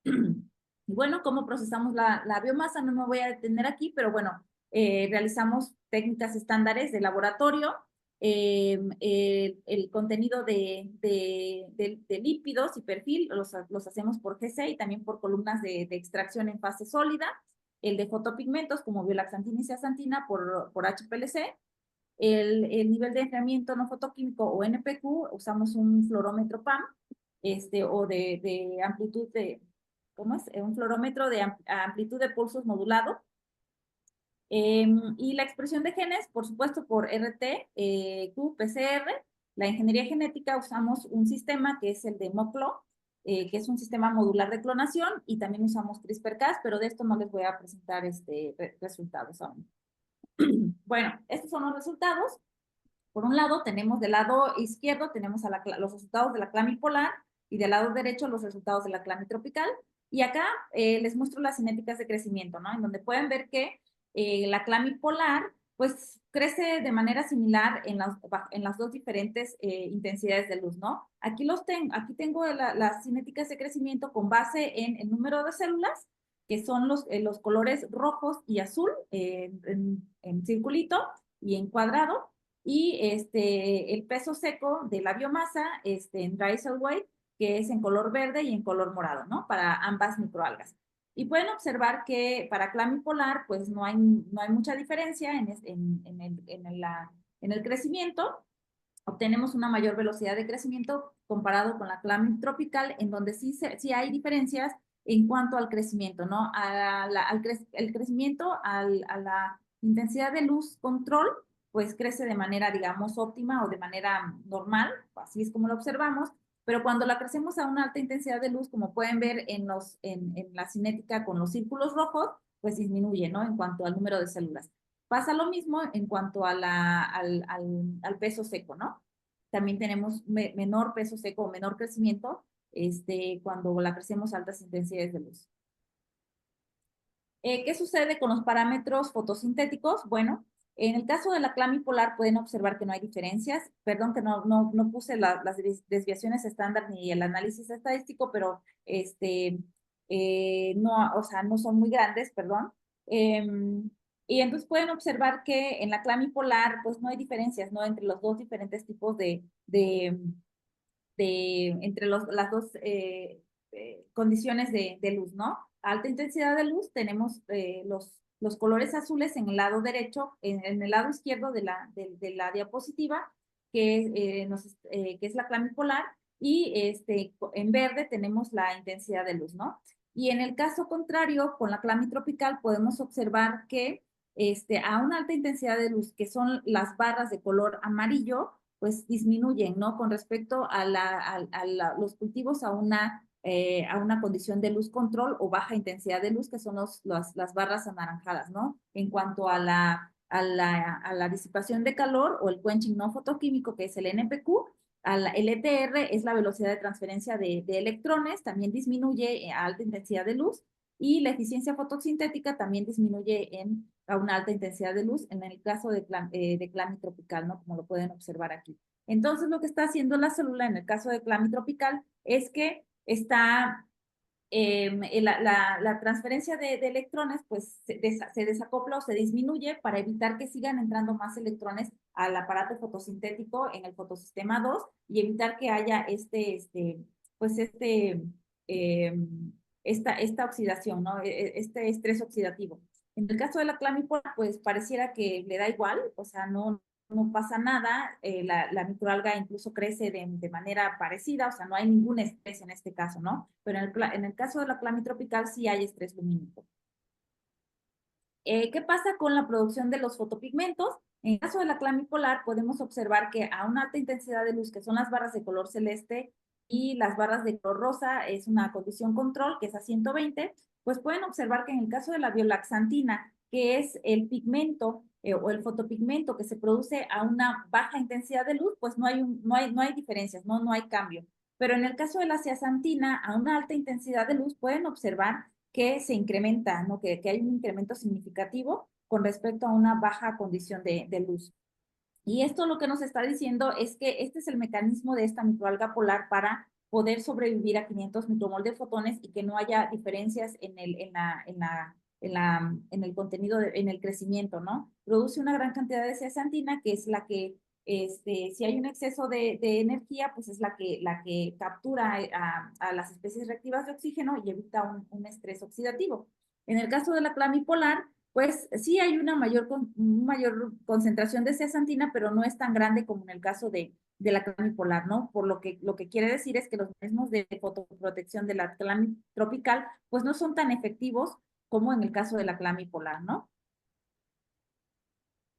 Y bueno, ¿cómo procesamos la biomasa? No me voy a detener aquí, pero bueno, realizamos técnicas estándares de laboratorio, el contenido de lípidos y perfil los hacemos por GC y también por columnas de extracción en fase sólida, el de fotopigmentos como biolaxantina y zeaxantina por HPLC, el nivel de enfriamiento no fotoquímico o NPQ, usamos un fluorómetro PAM, o de amplitud de, ¿cómo es? Un fluorómetro de amplitud de pulsos modulado. Y la expresión de genes, por supuesto, por RT, qPCR. La ingeniería genética usamos un sistema que es el de MoClo, que es un sistema modular de clonación, y también usamos CRISPR-Cas, pero de esto no les voy a presentar resultados aún. Bueno, estos son los resultados. Por un lado, tenemos del lado izquierdo, tenemos los resultados de la clamipolar y del lado derecho los resultados de la clamitropical. Y acá les muestro las cinéticas de crecimiento, ¿no? En donde pueden ver que la clamipolar, pues, crece de manera similar en las 2 diferentes intensidades de luz, ¿no? Aquí tengo las cinéticas de crecimiento con base en el número de células, que son los colores rojos y azul en circulito y en cuadrado, y el peso seco de la biomasa en dry cell weight, que es en color verde y en color morado, ¿no? Para ambas microalgas. Y pueden observar que para clamipolar, pues no hay mucha diferencia en el crecimiento. Obtenemos una mayor velocidad de crecimiento comparado con la clamitropical, en donde sí hay diferencias en cuanto al crecimiento, ¿no? El crecimiento a la intensidad de luz control, pues crece de manera, digamos, óptima o de manera normal, así es como lo observamos, pero cuando la crecemos a una alta intensidad de luz, como pueden ver en la cinética con los círculos rojos, pues disminuye, ¿no? En cuanto al número de células. Pasa lo mismo en cuanto a al peso seco, ¿no? También tenemos menor peso seco o menor crecimiento cuando la crecemos a altas intensidades de luz. ¿Qué sucede con los parámetros fotosintéticos? Bueno, en el caso de la clamipolar pueden observar que no hay diferencias. Perdón que no puse las desviaciones estándar ni el análisis estadístico, pero no, o sea, no son muy grandes, perdón. Y entonces pueden observar que en la clamipolar pues no hay diferencias, ¿no? Entre los dos diferentes tipos entre las dos condiciones de luz, ¿no? A alta intensidad de luz tenemos los colores azules en el lado derecho, en el lado izquierdo de la diapositiva, que es la clamipolar, y en verde tenemos la intensidad de luz, ¿no? Y en el caso contrario, con la clamitropical, podemos observar que a una alta intensidad de luz, que son las barras de color amarillo, pues disminuyen, ¿no? Con respecto a los cultivos a una condición de luz control o baja intensidad de luz, que son las barras anaranjadas, ¿no? En cuanto a la disipación de calor o el quenching no fotoquímico, que es el NPQ, el ETR es la velocidad de transferencia de electrones, también disminuye a alta intensidad de luz, y la eficiencia fotosintética también disminuye a una alta intensidad de luz en el caso de clamitropical, ¿no? Como lo pueden observar aquí. Entonces, lo que está haciendo la célula en el caso de clamitropical es que la transferencia de electrones pues se desacopla o se disminuye para evitar que sigan entrando más electrones al aparato fotosintético en el fotosistema 2 y evitar que haya eh, esta oxidación, ¿no? Este estrés oxidativo. En el caso de la clamipolar, pues pareciera que le da igual, o sea, no pasa nada, la microalga incluso crece de manera parecida, o sea, no hay ningún estrés en este caso, ¿no? Pero en el caso de la clamitropical sí hay estrés lumínico. ¿Qué pasa con la producción de los fotopigmentos? En el caso de la clamipolar podemos observar que a una alta intensidad de luz, que son las barras de color celeste y las barras de color rosa, es una condición control, que es a 120, pues pueden observar que en el caso de la biolaxantina, que es el pigmento o el fotopigmento que se produce a una baja intensidad de luz, pues no hay diferencias, no hay cambio. Pero en el caso de la zeaxantina, a una alta intensidad de luz, pueden observar que se incrementa, ¿no? Que hay un incremento significativo con respecto a una baja condición de luz. Y esto lo que nos está diciendo es que este es el mecanismo de esta microalga polar para poder sobrevivir a 500 micromol de fotones y que no haya diferencias en el contenido, en el crecimiento, ¿no? Produce una gran cantidad de zeaxantina, que es la que, si hay un exceso de energía, pues es la que captura a las especies reactivas de oxígeno y evita un estrés oxidativo. En el caso de la clamipolar, pues sí hay una mayor concentración de zeaxantina, pero no es tan grande como en el caso de la clamipolar, ¿no? Por lo que quiere decir es que los mecanismos de fotoprotección de la clamitropical, pues no son tan efectivos como en el caso de la clamipolar, ¿no?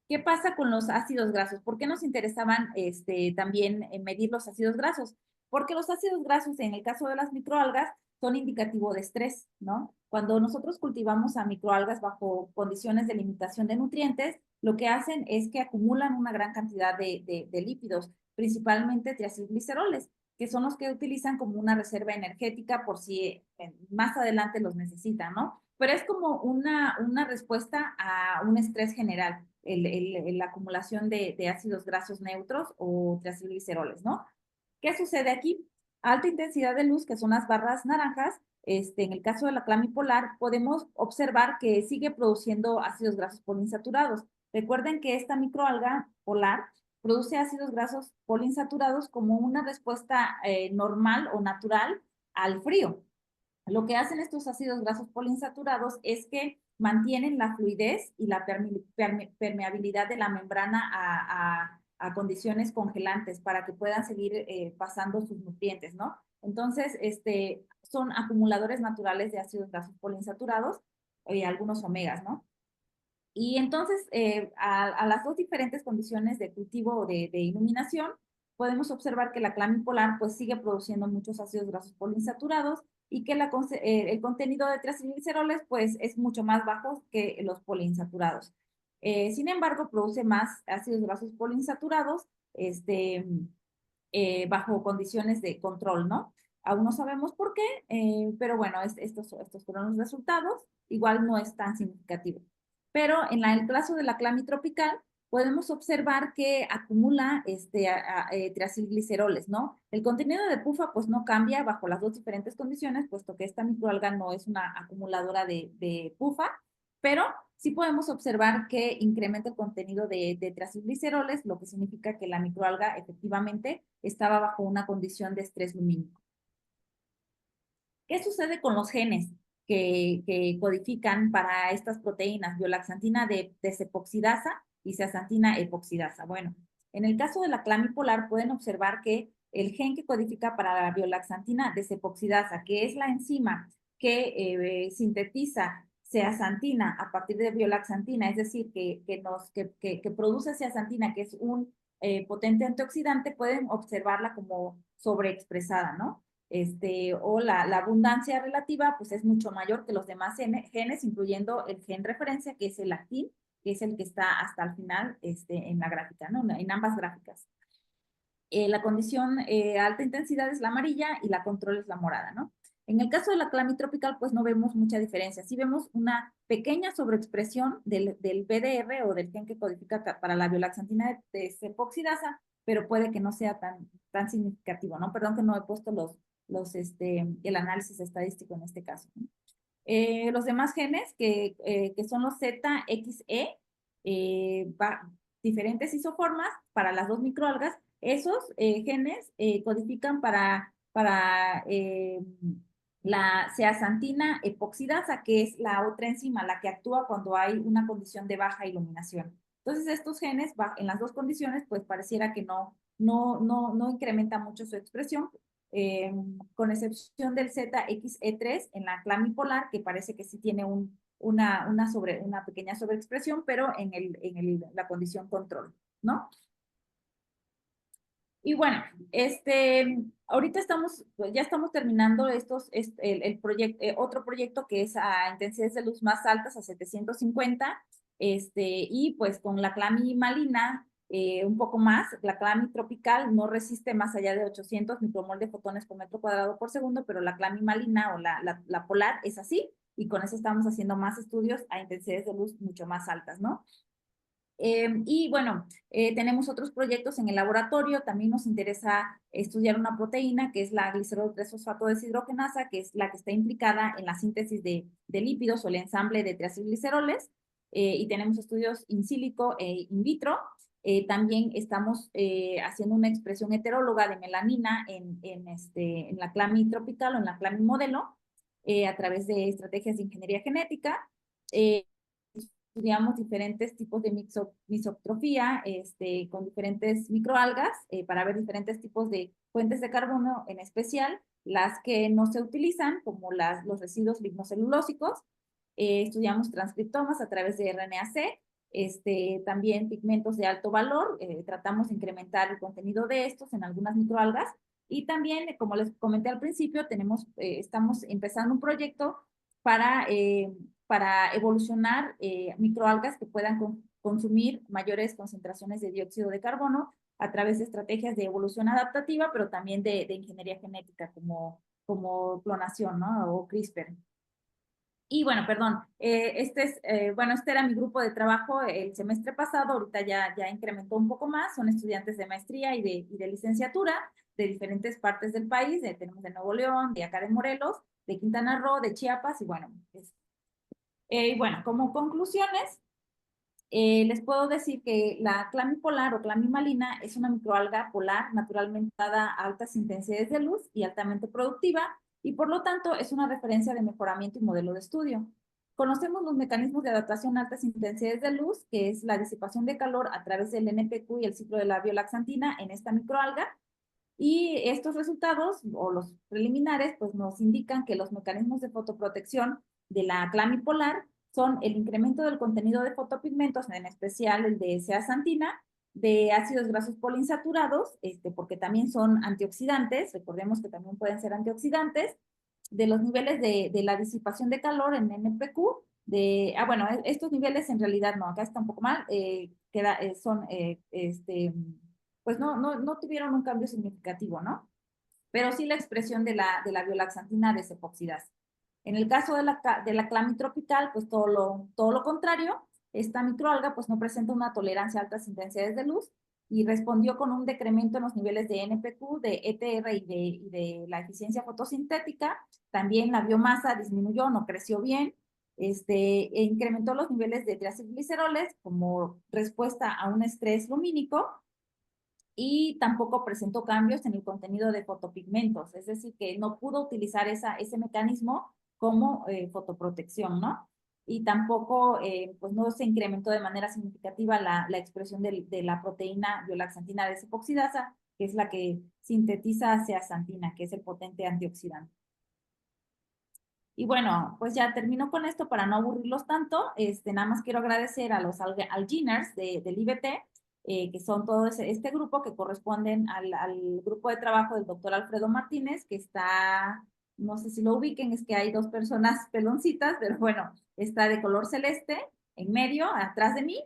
¿Qué pasa con los ácidos grasos? ¿Por qué nos interesaban también medir los ácidos grasos? Porque los ácidos grasos, en el caso de las microalgas, son indicativo de estrés, ¿no? Cuando nosotros cultivamos a microalgas bajo condiciones de limitación de nutrientes, lo que hacen es que acumulan una gran cantidad de lípidos, principalmente triacilgliceroles, que son los que utilizan como una reserva energética por si más adelante los necesitan, ¿no? Pero es como una respuesta a un estrés general, la acumulación de ácidos grasos neutros o triacilgliceroles, ¿no? ¿Qué sucede aquí? Alta intensidad de luz, que son las barras naranjas, en el caso de la clamipolar, podemos observar que sigue produciendo ácidos grasos poliinsaturados. Recuerden que esta microalga polar produce ácidos grasos poliinsaturados como una respuesta normal o natural al frío. Lo que hacen estos ácidos grasos poliinsaturados es que mantienen la fluidez y la permeabilidad de la membrana a condiciones congelantes para que puedan seguir pasando sus nutrientes, ¿no? Entonces, son acumuladores naturales de ácidos grasos poliinsaturados y algunos omegas, ¿no? Y entonces, a las dos diferentes condiciones de cultivo o de iluminación, podemos observar que la clamipolar pues sigue produciendo muchos ácidos grasos poliinsaturados y que el contenido de triacilgliceroles pues es mucho más bajo que los poliinsaturados. Sin embargo, produce más ácidos grasos poliinsaturados bajo condiciones de control, ¿no? Aún no sabemos por qué, pero bueno, estos fueron los resultados. Igual no es tan significativo. Pero en el caso de la clamitropical, podemos observar que acumula triacilgliceroles, ¿no? El contenido de PUFA pues no cambia bajo las dos diferentes condiciones, puesto que esta microalga no es una acumuladora de PUFA, pero sí podemos observar que incrementa el contenido de triacilgliceroles, lo que significa que la microalga efectivamente estaba bajo una condición de estrés lumínico. ¿Qué sucede con los genes que codifican para estas proteínas, biolaxantina de desepoxidasa y zeaxantina epoxidasa? Bueno, en el caso de la clamipolar pueden observar que el gen que codifica para la biolaxantina desepoxidasa, que es la enzima que sintetiza zeaxantina a partir de biolaxantina, es decir, que produce zeaxantina, que es un potente antioxidante, pueden observarla como sobreexpresada, ¿no? O la abundancia relativa, pues es mucho mayor que los demás genes, incluyendo el gen referencia, que es el actin, que es el que está hasta el final en la gráfica, ¿no? En ambas gráficas. La condición alta intensidad es la amarilla y la control es la morada, ¿no? En el caso de la clamitropical, pues no vemos mucha diferencia. Sí vemos una pequeña sobreexpresión del BDR o del gen que codifica para la biolaxantina de epoxidasa, pero puede que no sea tan significativo, ¿no? Perdón que no he puesto el análisis estadístico en este caso, ¿no? Los demás genes, que son los ZXE, diferentes isoformas para las dos microalgas, esos genes codifican para la zeaxantina epoxidasa, que es la otra enzima, la que actúa cuando hay una condición de baja iluminación. Entonces, estos genes, en las dos condiciones, pues pareciera que no incrementa mucho su expresión, con excepción del ZXE3 en la clamipolar, que parece que sí tiene una pequeña sobreexpresión, pero en la condición control, ¿no? Y bueno, ahorita ya estamos terminando otro proyecto que es a intensidades de luz más altas, a 750, y pues con la clamimalina un poco más, la clamitropical no resiste más allá de 800 micromol de fotones por metro cuadrado por segundo, pero la clamimalina o la polar es así, y con eso estamos haciendo más estudios a intensidades de luz mucho más altas, ¿no? Y bueno, tenemos otros proyectos en el laboratorio. También nos interesa estudiar una proteína que es la glicerol 3-fosfato deshidrogenasa, que es la que está implicada en la síntesis de lípidos o el ensamble de triacilgliceroles. Y tenemos estudios in silico e in vitro. También estamos haciendo una expresión heteróloga de melanina en la clamitropical o en la clamimodelo a través de estrategias de ingeniería genética. Estudiamos diferentes tipos de misoptrofía con diferentes microalgas para ver diferentes tipos de fuentes de carbono, en especial las que no se utilizan, como los residuos lignocelulósicos. Estudiamos transcriptomas a través de RNA-C, también pigmentos de alto valor. Tratamos de incrementar el contenido de estos en algunas microalgas. Y también, como les comenté al principio, estamos empezando un proyecto para evolucionar microalgas que puedan consumir mayores concentraciones de dióxido de carbono a través de estrategias de evolución adaptativa, pero también de ingeniería genética como clonación, ¿no? O CRISPR. Y bueno, perdón, este era mi grupo de trabajo el semestre pasado. Ahorita ya incrementó un poco más. Son estudiantes de maestría y de licenciatura de diferentes partes del país. Tenemos de Nuevo León, de acá de Morelos, de Quintana Roo, de Chiapas, y bueno, como conclusiones, les puedo decir que la clamipolar o clamimalina es una microalga polar naturalmente dada a altas intensidades de luz y altamente productiva, y por lo tanto es una referencia de mejoramiento y modelo de estudio. Conocemos los mecanismos de adaptación a altas intensidades de luz, que es la disipación de calor a través del NPQ y el ciclo de la biolaxantina en esta microalga, y estos resultados, o los preliminares, pues nos indican que los mecanismos de fotoprotección de la clamipolar son el incremento del contenido de fotopigmentos, en especial el de zeaxantina, de ácidos grasos poliinsaturados, porque también son antioxidantes, recordemos que también pueden ser antioxidantes, de los niveles de la disipación de calor en NPQ, bueno, estos niveles en realidad no, acá está un poco mal, pues no tuvieron un cambio significativo, ¿no? Pero sí la expresión de la biolaxantina desepoxidasa. En el caso de la Clami tropical, pues todo lo contrario, esta microalga pues no presenta una tolerancia a altas intensidades de luz y respondió con un decremento en los niveles de NPQ, de ETR y de la eficiencia fotosintética. También la biomasa disminuyó, no creció bien, e incrementó los niveles de triacilgliceroles como respuesta a un estrés lumínico y tampoco presentó cambios en el contenido de fotopigmentos, es decir, que no pudo utilizar ese mecanismo como fotoprotección, ¿no? Y tampoco, pues no se incrementó de manera significativa la expresión de la proteína biolaxantina desepoxidasa, que es la que sintetiza zeaxantina, que es el potente antioxidante. Y bueno, pues ya termino con esto para no aburrirlos tanto. Nada más quiero agradecer a los Alginers del IBT, que son todo este grupo que corresponden al grupo de trabajo del doctor Alfredo Martínez, que está, no sé si lo ubiquen, es que hay dos personas peloncitas, pero bueno, está de color celeste en medio, atrás de mí.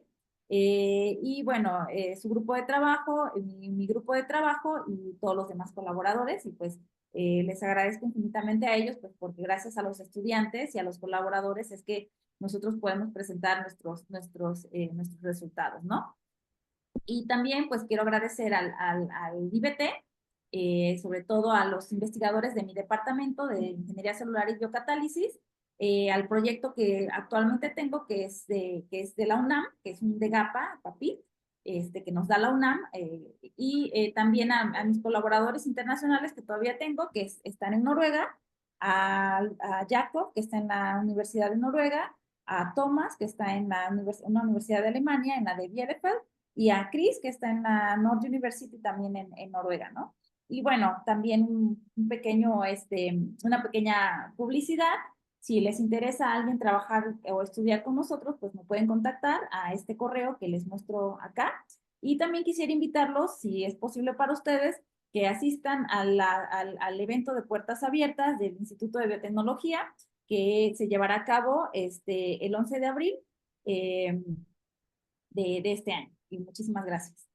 Y bueno, su grupo de trabajo, mi grupo de trabajo y todos los demás colaboradores, y pues les agradezco infinitamente a ellos, pues porque gracias a los estudiantes y a los colaboradores es que nosotros podemos presentar nuestros resultados, ¿no? Y también pues quiero agradecer al IBT, sobre todo a los investigadores de mi departamento de Ingeniería Celular y Biocatálisis, al proyecto que actualmente tengo, que es de la UNAM, que es un DEGAPA, PAPIT, que nos da la UNAM, y también a mis colaboradores internacionales que todavía tengo, que están en Noruega, a Jakob, que está en la Universidad de Noruega, a Thomas, que está en una universidad de Alemania, en la de Bielefeld, y a Chris, que está en la Nord University también en Noruega, ¿no? Y bueno, también una pequeña publicidad. Si les interesa a alguien trabajar o estudiar con nosotros, pues me pueden contactar a este correo que les muestro acá. Y también quisiera invitarlos, si es posible para ustedes, que asistan al evento de puertas abiertas del Instituto de Biotecnología, que se llevará a cabo el 11 de abril de este año. Y muchísimas gracias.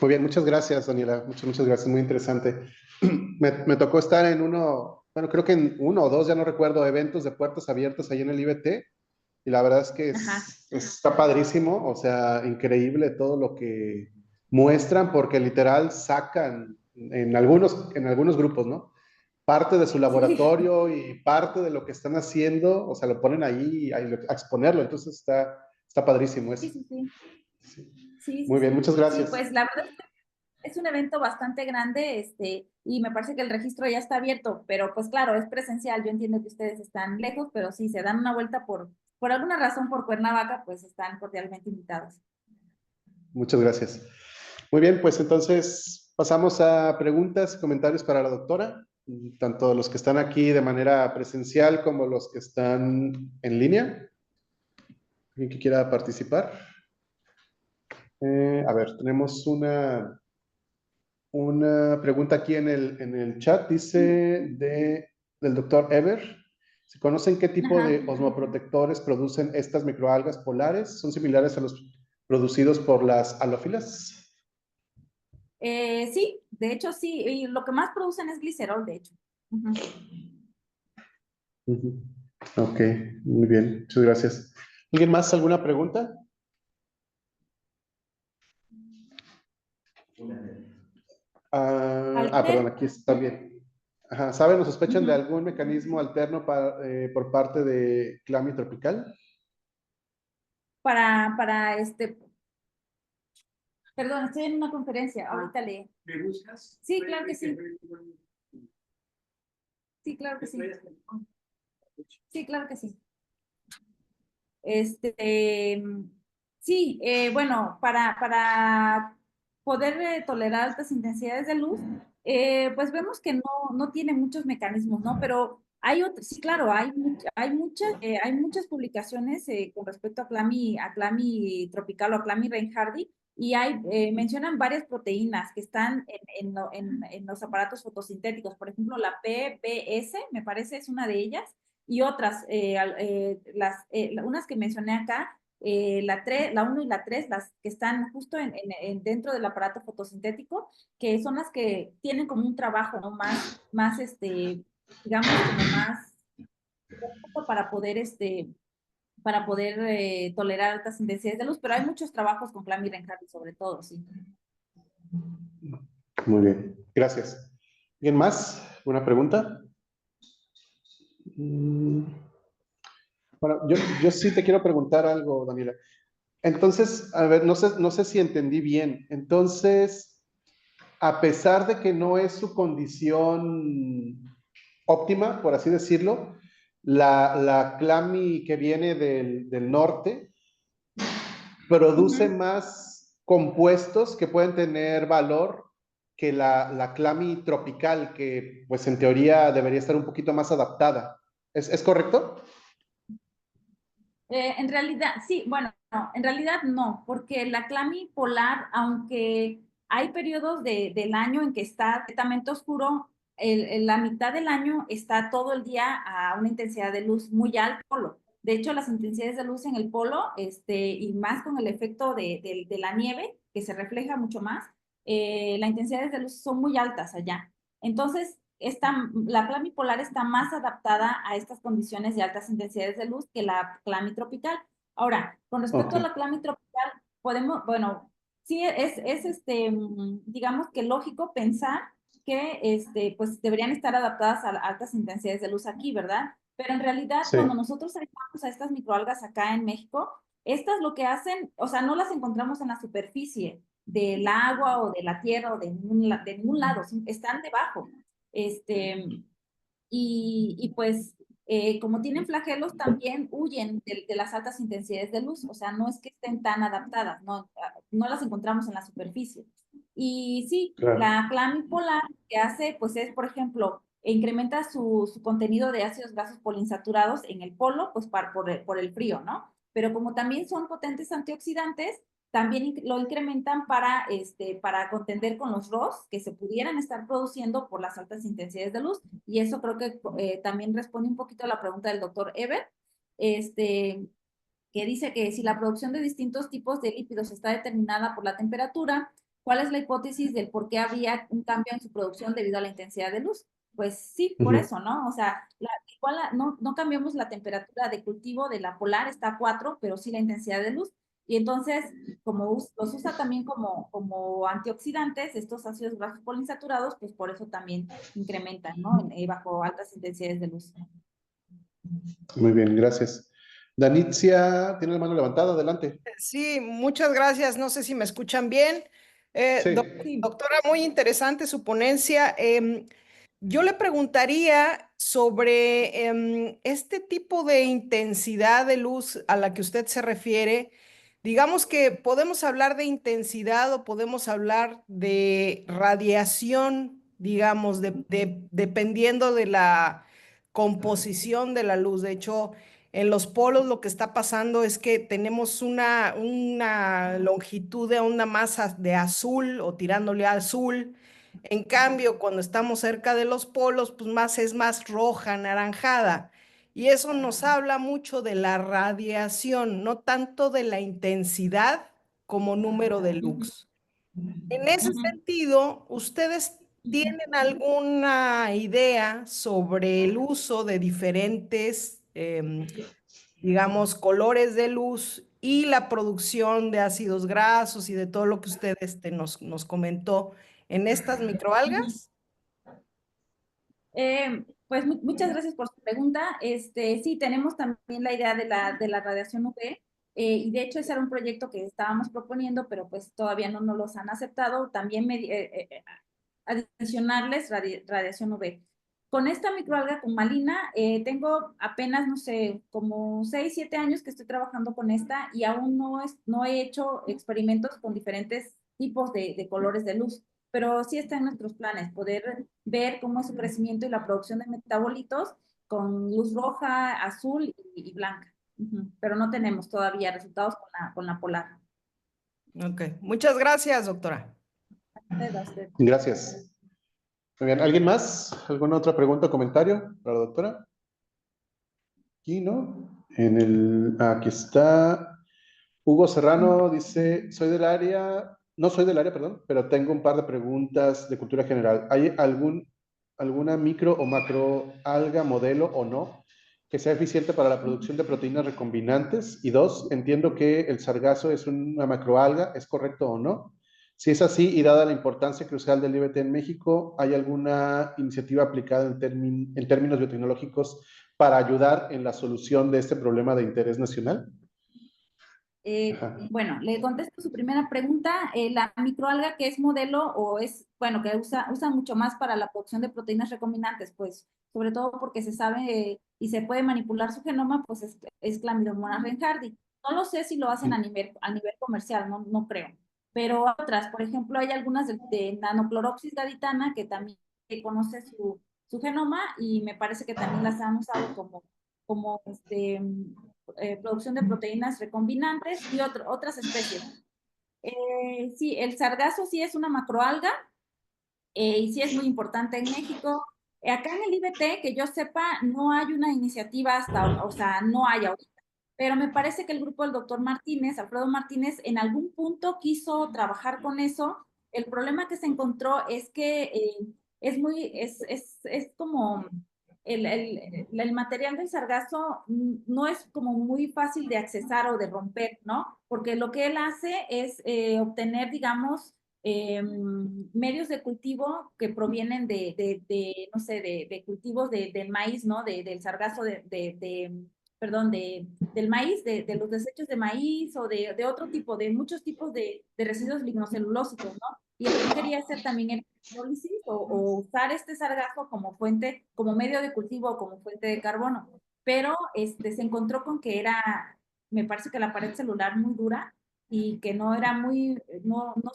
Muy bien, muchas gracias, Daniela. Muchas gracias, muy interesante. Me tocó estar en bueno, creo que en uno o dos, ya no recuerdo, eventos de puertas abiertas ahí en el IBT. Y la verdad es que está padrísimo, o sea, increíble todo lo que muestran, porque literal sacan en algunos grupos, ¿no? Parte de su Sí. laboratorio y parte de lo que están haciendo, o sea, lo ponen ahí a exponerlo, entonces está padrísimo eso. Sí, sí, sí. Sí. Sí, sí, Muy bien, sí. muchas Sí, gracias. pues la verdad es un evento bastante grande, y me parece que el registro ya está abierto, pero pues claro, es presencial. Yo entiendo que ustedes están lejos, pero si se dan una vuelta por alguna razón por Cuernavaca, pues están cordialmente invitados. Muchas gracias. Muy bien, pues entonces pasamos a preguntas y comentarios para la doctora, tanto los que están aquí de manera presencial como los que están en línea. ¿Alguien que quiera participar? A ver, tenemos una pregunta aquí en el chat, dice del doctor Eber. ¿Se conocen qué tipo Ajá. de osmoprotectores producen estas microalgas polares? ¿Son similares a los producidos por las halófilas? Sí, de hecho sí, y lo que más producen es glicerol, de hecho. Ujú. Ujú. Ok, muy bien, muchas gracias. ¿Alguien más? ¿Alguna pregunta? Perdón, Alter. aquí está bien. Ajá, ¿saben o sospechan de Ujú. algún mecanismo alterno por parte de Clami tropical? Para perdón, estoy en una conferencia, ahorita le. ¿Me buscas? Sí, claro que sí. Sí, claro que sí. Sí, claro que sí. Sí, bueno, para poder tolerar altas intensidades de luz, pues vemos que no tiene muchos mecanismos, ¿no? Pero hay otros, sí, claro, hay muchas publicaciones con respecto a Clami tropical o a Clami Reinhardt, y mencionan varias proteínas que están en los aparatos fotosintéticos. Por ejemplo, la PBS, me parece, es una de ellas, y otras, unas que mencioné acá, la 1 y la 3, las que están justo dentro del aparato fotosintético, que son las que tienen como un trabajo, ¿no? Más digamos, como más para poder, tolerar altas intensidades de luz, pero hay muchos trabajos con Clammy Reinhardt sobre todo, sí. Muy bien, gracias. ¿Alguien más? ¿Una pregunta? Bueno, yo sí te quiero preguntar algo, Daniela. Entonces, a ver, no sé si entendí bien. Entonces, a pesar de que no es su condición óptima, por así decirlo, la Clami que viene del norte produce más compuestos que pueden tener valor que la Clami tropical, que pues en teoría debería estar un poquito más adaptada. ¿Es correcto? En realidad, sí, bueno, no, en realidad no, porque la Clami polar, aunque hay periodos del año en que está completamente oscuro, la mitad del año está todo el día a una intensidad de luz muy alta. De hecho, las intensidades de luz en el polo, y más con el efecto de la nieve, que se refleja mucho más, las intensidades de luz son muy altas allá. Entonces, la clamipolar está más adaptada a estas condiciones de altas intensidades de luz que la clamitropical. Ahora, con respecto a Ok. la clamitropical, bueno, sí digamos que lógico pensar que, pues deberían estar adaptadas a altas intensidades de luz aquí, ¿verdad? Pero en realidad, Sí. cuando nosotros analizamos a estas microalgas acá en México, estas lo que hacen, o sea, no las encontramos en la superficie del agua o de la tierra o de ningún lado, están debajo. Este, pues, como tienen flagelos, también huyen de las altas intensidades de luz, o sea, no es que estén tan adaptadas, no las encontramos en la superficie. Y sí, Claro. la clamipolar que hace, pues es, por ejemplo, incrementa su contenido de ácidos grasos poliinsaturados en el polo, pues por el frío, ¿no? Pero como también son potentes antioxidantes, también lo incrementan para contender con los ROS que se pudieran estar produciendo por las altas intensidades de luz. Y eso creo que también responde un poquito a la pregunta del doctor Eber, que dice que si la producción de distintos tipos de lípidos está determinada por la temperatura, ¿cuál es la hipótesis del por qué habría un cambio en su producción debido a la intensidad de luz? Pues sí, por eso, ¿no? O sea, igual no cambiamos la temperatura de cultivo de la polar, está a 4, pero sí la intensidad de luz. Y entonces, como los usa también como antioxidantes, estos ácidos grasos poliinsaturados, pues por eso también incrementan, ¿no? Bajo altas intensidades de luz. Muy bien, gracias. Danitzia, tiene la mano levantada, adelante. Sí, muchas gracias. No sé si me escuchan bien. Sí. Sí. Doctora, muy interesante su ponencia. Yo le preguntaría sobre este tipo de intensidad de luz a la que usted se refiere. Digamos que podemos hablar de intensidad o podemos hablar de radiación, digamos, dependiendo de la composición de la luz. De hecho, en los polos lo que está pasando es que tenemos una longitud de onda más de azul o tirándole a azul. En cambio, cuando estamos cerca de los polos, pues es más roja, anaranjada. Y eso nos habla mucho de la radiación, no tanto de la intensidad como número de lux. En ese sentido, ¿ustedes tienen alguna idea sobre el uso de diferentes, digamos, colores de luz y la producción de ácidos grasos y de todo lo que usted nos comentó en estas microalgas? Pues muchas gracias por su pregunta. Sí, tenemos también la idea de la radiación UV, y de hecho ese era un proyecto que estábamos proponiendo, pero pues todavía no nos los han aceptado. También adicionarles radiación UV. Con esta microalga turmalina, tengo apenas, no sé, como 6, 7 años que estoy trabajando con esta y aún no he hecho experimentos con diferentes tipos de colores de luz, pero sí está en nuestros planes poder ver cómo es su crecimiento y la producción de metabolitos con luz roja, azul y blanca. Pero no tenemos todavía resultados con la polar. Ok, muchas gracias, doctora. A usted. Gracias. Muy bien, ¿alguien más? ¿Alguna otra pregunta o comentario para la doctora? Aquí, ¿no? Aquí está. Hugo Serrano dice, no soy del área, perdón, pero tengo un par de preguntas de cultura general. ¿Hay alguna micro o macro alga modelo o no que sea eficiente para la producción de proteínas recombinantes? Y dos, entiendo que el sargazo es una macroalga, ¿es correcto o no? Si es así, y dada la importancia crucial del IBT en México, ¿hay alguna iniciativa aplicada en términos biotecnológicos para ayudar en la solución de este problema de interés nacional? Bueno, le contesto su primera pregunta. La microalga que es modelo o es, bueno, que usa mucho más para la producción de proteínas recombinantes, pues sobre todo porque se sabe y se puede manipular su genoma, pues es Chlamydomonas reinhardii. No lo sé si lo hacen a nivel comercial, no creo. Pero otras, por ejemplo, hay algunas de nanocloropsis gaditana que también conoce su genoma y me parece que también las han usado como producción de proteínas recombinantes y otras especies. Sí, el sargazo sí es una macroalga y sí es muy importante en México. Acá en el IBT, que yo sepa, no hay una iniciativa o sea, no hay ahorita. Pero me parece que el grupo del doctor Martínez, Alfredo Martínez, en algún punto quiso trabajar con eso. El problema que se encontró es que es como el material del sargazo no es como muy fácil de accesar o de romper, ¿no? Porque lo que él hace es obtener, digamos, medios de cultivo que provienen no sé, de cultivos del maíz, ¿no? Del sargazo perdón, del maíz, de los desechos de maíz o de otro tipo, de muchos tipos de residuos lignocelulósicos, ¿no? Y él quería hacer también electrólisis o usar este sargazo como fuente, como medio de cultivo o como fuente de carbono. Pero se encontró con que me parece que la pared celular muy dura y que no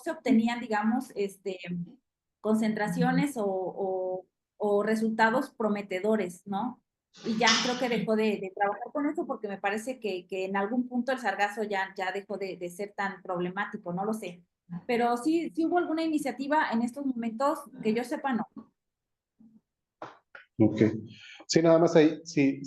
se obtenían, digamos, concentraciones o resultados prometedores, ¿no? Y ya creo que dejó de trabajar con eso porque me parece que en algún punto el sargazo ya dejó de ser tan problemático, no lo sé. Pero sí hubo alguna iniciativa en estos momentos que yo sepa, no. Ok. Sí, nada más ahí, si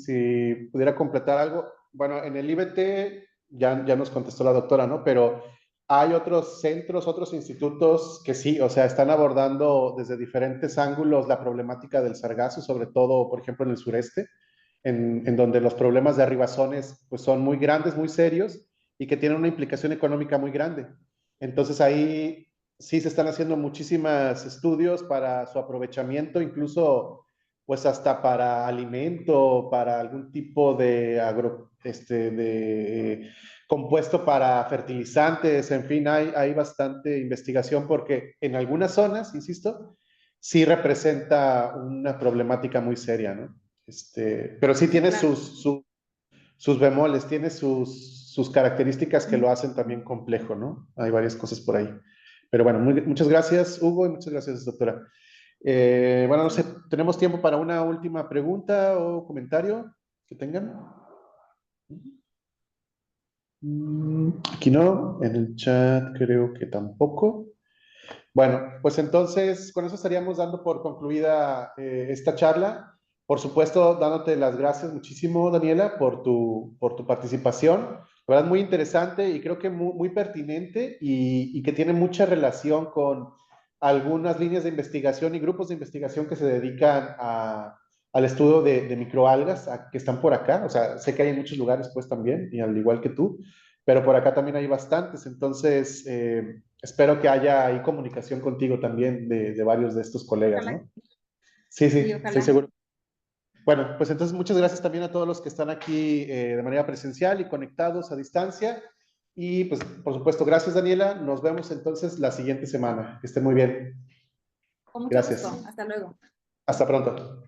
pudiera completar algo. Bueno, en el IBT ya nos contestó la doctora, ¿no? Pero hay otros centros, otros institutos que sí, o sea, están abordando desde diferentes ángulos la problemática del sargazo, sobre todo, por ejemplo, en el sureste, en donde los problemas de arribazones pues, son muy grandes, muy serios y que tienen una implicación económica muy grande. Entonces ahí sí se están haciendo muchísimos estudios para su aprovechamiento, incluso pues hasta para alimento, para algún tipo de de compuesto para fertilizantes, en fin, hay bastante investigación porque en algunas zonas, insisto, sí representa una problemática muy seria, ¿no? Pero sí tiene Claro. sus bemoles, tiene sus características que lo hacen también complejo, ¿no? Hay varias cosas por ahí. Pero bueno, muchas gracias, Hugo, y muchas gracias, doctora. Bueno, no sé, ¿tenemos tiempo para una última pregunta o comentario que tengan? Aquí no, en el chat creo que tampoco. Bueno, pues entonces con eso estaríamos dando por concluida esta charla. Por supuesto, dándote las gracias muchísimo, Daniela, por tu participación. La verdad, muy interesante y creo que muy pertinente y que tiene mucha relación con algunas líneas de investigación y grupos de investigación que se dedican al estudio de microalgas que están por acá. O sea, sé que hay en muchos lugares pues también, y al igual que tú, pero por acá también hay bastantes. Entonces, espero que haya ahí comunicación contigo también de varios de estos colegas, Ojalá. ¿no? Sí, Sí, estoy ojalá. seguro. Bueno, pues entonces muchas gracias también a todos los que están aquí de manera presencial y conectados a distancia. Y pues, por supuesto, gracias, Daniela. Nos vemos entonces la siguiente semana. Que estén muy bien. Con mucho Gracias. gusto. Hasta luego. Hasta pronto.